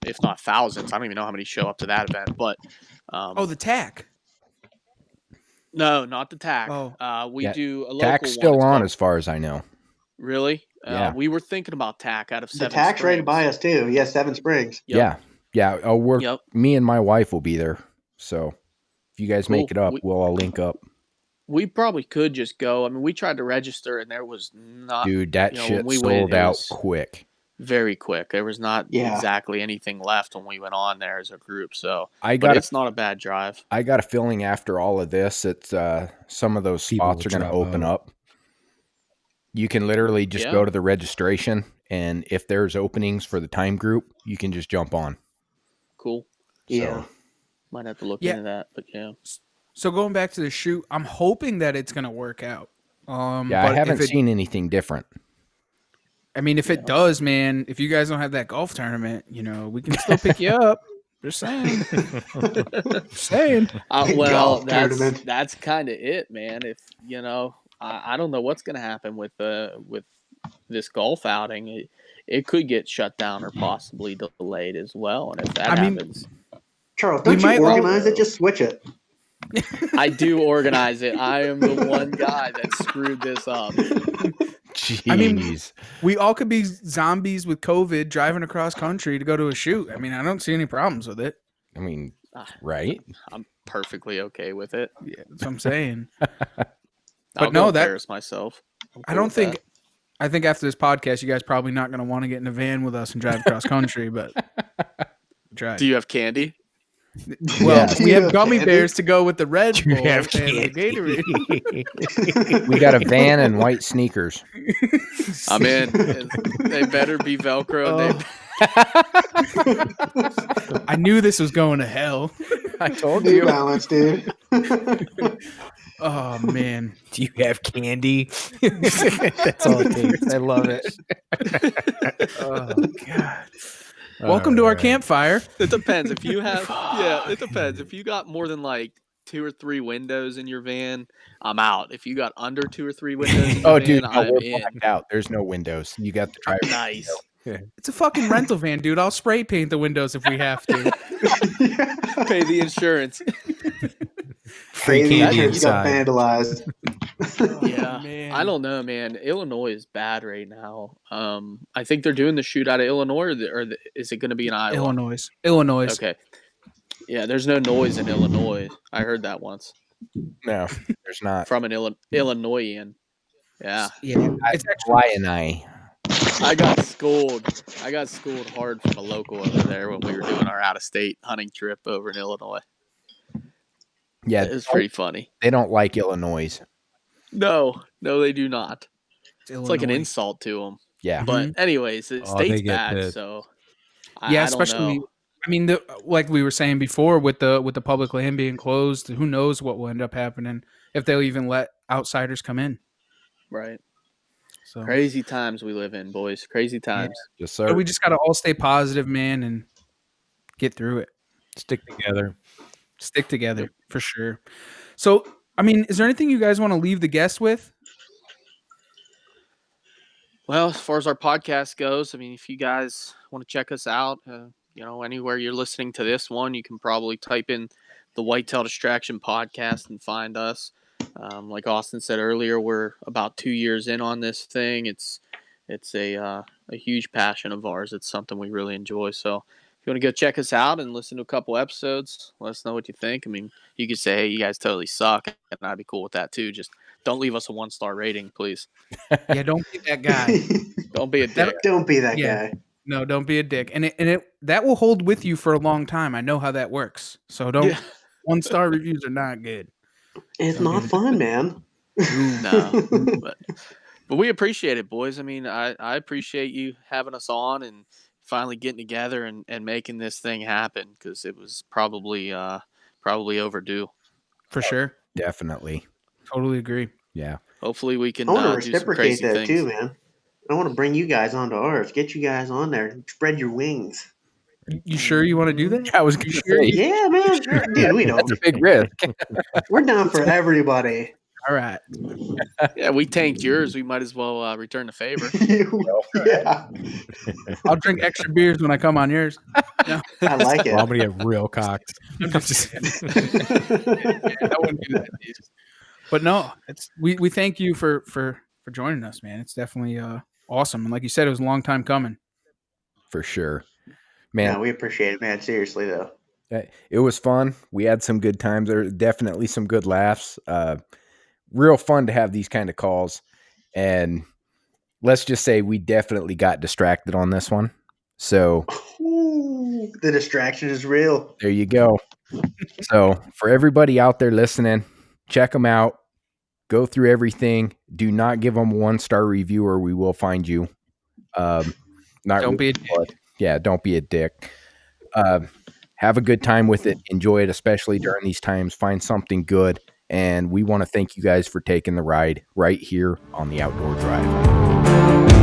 Speaker 5: if not thousands. I don't even know how many show up to that event. But
Speaker 1: Oh, the TAC.
Speaker 5: no, not the TAC.
Speaker 1: Oh.
Speaker 5: We
Speaker 2: Yeah,
Speaker 5: do a local
Speaker 2: TAC's
Speaker 5: one.
Speaker 2: still
Speaker 5: It's
Speaker 2: on
Speaker 5: called-
Speaker 2: as far as I know.
Speaker 5: Really?
Speaker 2: Yeah.
Speaker 5: We were thinking about TAC out of
Speaker 4: The
Speaker 5: Seven
Speaker 4: tax
Speaker 5: Springs.
Speaker 4: right by us, too. Yeah, Seven Springs.
Speaker 5: Yep.
Speaker 2: Yeah. Oh,
Speaker 5: Yep.
Speaker 2: me and my wife will be there. So if you guys make
Speaker 5: Cool.
Speaker 2: it up, we'll all link up.
Speaker 5: We probably could just go. I mean, we tried to register, and there was not
Speaker 2: Dude, that
Speaker 5: you know,
Speaker 2: shit
Speaker 5: when we
Speaker 2: sold
Speaker 5: went, it
Speaker 2: out
Speaker 5: was-
Speaker 2: quick.
Speaker 5: very quick. There was not
Speaker 4: Yeah.
Speaker 5: exactly anything left when we went on there as a group. So,
Speaker 2: I
Speaker 5: but
Speaker 2: got
Speaker 5: it's not a bad drive.
Speaker 2: I got a feeling after all of this, it's some of those
Speaker 3: People
Speaker 2: spots
Speaker 3: will
Speaker 2: are going to
Speaker 3: drop
Speaker 2: open
Speaker 3: out.
Speaker 2: up. You can literally just
Speaker 5: Yeah.
Speaker 2: go to the registration, and if there's openings for the time group, you can just jump on.
Speaker 5: Cool.
Speaker 4: Yeah.
Speaker 5: Might have to look
Speaker 1: Yeah.
Speaker 5: into that, but yeah.
Speaker 1: So going back to the shoot, I'm hoping that it's gonna work out.
Speaker 2: Yeah,
Speaker 1: but
Speaker 2: I haven't
Speaker 1: if it,
Speaker 2: seen anything different.
Speaker 1: I mean, if it does, man, if you guys don't have that golf tournament, we can still pick you up. Just saying. Just saying.
Speaker 5: Well,
Speaker 4: Golf tournament.
Speaker 5: that's kind of it, man. If I don't know what's going to happen with this golf outing. It could get shut down or possibly delayed as well. And if that happens,
Speaker 4: Charles,
Speaker 1: We
Speaker 4: don't
Speaker 1: might
Speaker 4: you
Speaker 1: all-
Speaker 4: organize it? Just switch it.
Speaker 5: I do organize it. I am the one guy that screwed this up.
Speaker 2: Jeez.
Speaker 1: I mean, we all could be zombies with COVID driving across country to go to a shoot. I mean, I don't see any problems with it.
Speaker 2: Right?
Speaker 5: I'm perfectly okay with it.
Speaker 1: Yeah, that's what I'm saying.
Speaker 5: I'll
Speaker 1: no,
Speaker 5: go
Speaker 1: that-
Speaker 5: embarrass myself. I'm
Speaker 1: I
Speaker 5: cool
Speaker 1: don't
Speaker 5: with
Speaker 1: think.
Speaker 5: that.
Speaker 1: I think after this podcast, you guys probably not going to want to get in a van with us and drive across country, but try.
Speaker 5: Do you have candy?
Speaker 1: Well,
Speaker 2: Yeah.
Speaker 1: we
Speaker 4: Yeah,
Speaker 1: have gummy
Speaker 4: candy.
Speaker 1: bears to go with the Red Bull and
Speaker 3: have
Speaker 1: the Gatorade.
Speaker 2: We got a van and white sneakers.
Speaker 5: I'm in. They better be Velcro.
Speaker 1: I knew this was going to hell.
Speaker 2: I told
Speaker 4: New
Speaker 2: you.
Speaker 4: Balance, dude.
Speaker 1: Oh man.
Speaker 3: Do you have candy? That's all it takes. I love it.
Speaker 1: Oh god. Welcome to our
Speaker 3: Alright.
Speaker 1: campfire.
Speaker 5: It depends. If you have, it depends. If you got more than like 2 or 3 windows in your van, I'm out. If you got under 2 or 3 windows in your
Speaker 2: Oh,
Speaker 5: van,
Speaker 2: dude, no,
Speaker 5: I'm
Speaker 2: we're
Speaker 5: in.
Speaker 2: blacked out. There's no windows. You got the driver.
Speaker 5: Nice.
Speaker 1: It's a fucking rental van, dude. I'll spray paint the windows if we have to.
Speaker 5: Pay the insurance.
Speaker 3: Free
Speaker 4: Hey,
Speaker 3: candy
Speaker 4: that just got
Speaker 3: inside.
Speaker 4: vandalized.
Speaker 5: Yeah.
Speaker 1: man.
Speaker 5: I don't know, man. Illinois is bad right now. I think they're doing the shoot out of Illinois, or is it going to be in Iowa?
Speaker 1: Illinois.
Speaker 5: Okay. Yeah, there's no noise in Illinois. I heard that once.
Speaker 2: No, there's not.
Speaker 5: from an Illinoisan. Yeah,
Speaker 1: Yeah, it's actually
Speaker 2: Illini.
Speaker 5: I got schooled. I got schooled hard from a local over there when we were doing our out of state hunting trip over in Illinois.
Speaker 2: Yeah,
Speaker 5: It was pretty funny.
Speaker 2: they don't like Illinois.
Speaker 5: No, they do not.
Speaker 1: it's
Speaker 5: It's like an
Speaker 1: Illinois.
Speaker 5: insult to them.
Speaker 2: Yeah.
Speaker 5: But anyways, the
Speaker 3: Oh,
Speaker 5: state's
Speaker 3: they get
Speaker 5: bad,
Speaker 3: pissed.
Speaker 5: so
Speaker 1: Yeah,
Speaker 5: I don't
Speaker 1: especially.
Speaker 5: know.
Speaker 1: I mean, like we were saying before, with the public land being closed, who knows what will end up happening if they'll even let outsiders come in.
Speaker 5: Right.
Speaker 1: So
Speaker 5: Crazy times we live in, boys. Crazy times.
Speaker 2: Yes,
Speaker 1: so
Speaker 2: sir.
Speaker 1: we just gotta all stay positive, man, and get through it.
Speaker 3: Stick together.
Speaker 1: Stick together for sure. So, I mean, is there anything you guys want to leave the guests with?
Speaker 5: Well, as far as our podcast goes, I mean, if you guys want to check us out, anywhere you're listening to this one, you can probably type in the Whitetail Distraction podcast and find us. Like Austin said earlier, we're about 2 years in on this thing. It's a huge passion of ours. It's something we really enjoy. So if you want to go check us out and listen to a couple episodes, let us know what you think. I mean, you could say, hey, you guys totally suck, and I'd be cool with that too. Just don't leave us a 1-star rating, please.
Speaker 1: Yeah, don't be that guy.
Speaker 5: Don't be a dick.
Speaker 4: Don't be that
Speaker 1: Yeah.
Speaker 4: guy.
Speaker 1: No, don't be a dick. And it that will hold with you for a long time. I know how that works. So don't.
Speaker 5: Yeah.
Speaker 1: 1-star reviews are not good.
Speaker 4: It's
Speaker 1: Don't
Speaker 4: not
Speaker 1: do it.
Speaker 4: fun, man.
Speaker 5: No, but we appreciate it, boys. I mean, I appreciate you having us on and finally getting together and making this thing happen, because it was probably overdue.
Speaker 1: For sure.
Speaker 2: Definitely.
Speaker 1: Totally agree.
Speaker 2: Yeah.
Speaker 5: Hopefully we can
Speaker 4: I want to
Speaker 5: do some
Speaker 4: reciprocate
Speaker 5: crazy
Speaker 4: that
Speaker 5: things.
Speaker 4: too, man. I want to bring you guys onto ours. Get you guys on there. Spread your wings.
Speaker 1: You sure you want to do that?
Speaker 2: I was going to
Speaker 1: sure
Speaker 2: say,
Speaker 4: Yeah, man. Dude, we don't.
Speaker 2: that's a big risk.
Speaker 4: We're down for everybody.
Speaker 1: All right.
Speaker 5: Yeah, we tanked yours. We might as well return the favor.
Speaker 4: Yeah,
Speaker 1: I'll drink extra beers when I come on yours. No,
Speaker 4: I like it.
Speaker 3: Well, I'm gonna get real cocked.
Speaker 1: I'm just I wouldn't do that. Dude. But no, we thank you for joining us, man. It's definitely awesome. And like you said, it was a long time coming.
Speaker 2: For sure. Man,
Speaker 4: No, we appreciate it, man. Seriously, though.
Speaker 2: it was fun. We had some good times. There were definitely some good laughs. Real fun to have these kind of calls. And let's just say we definitely got distracted on this one. So
Speaker 4: Ooh, the distraction is real.
Speaker 2: there you go. So for everybody out there listening, check them out. Go through everything. Do not give them a 1-star review or we will find you.
Speaker 1: Don't be a dick.
Speaker 2: Yeah, don't be a dick. Have a good time with it. Enjoy it, especially during these times. Find something good. And we want to thank you guys for taking the ride right here on the Outdoor Drive.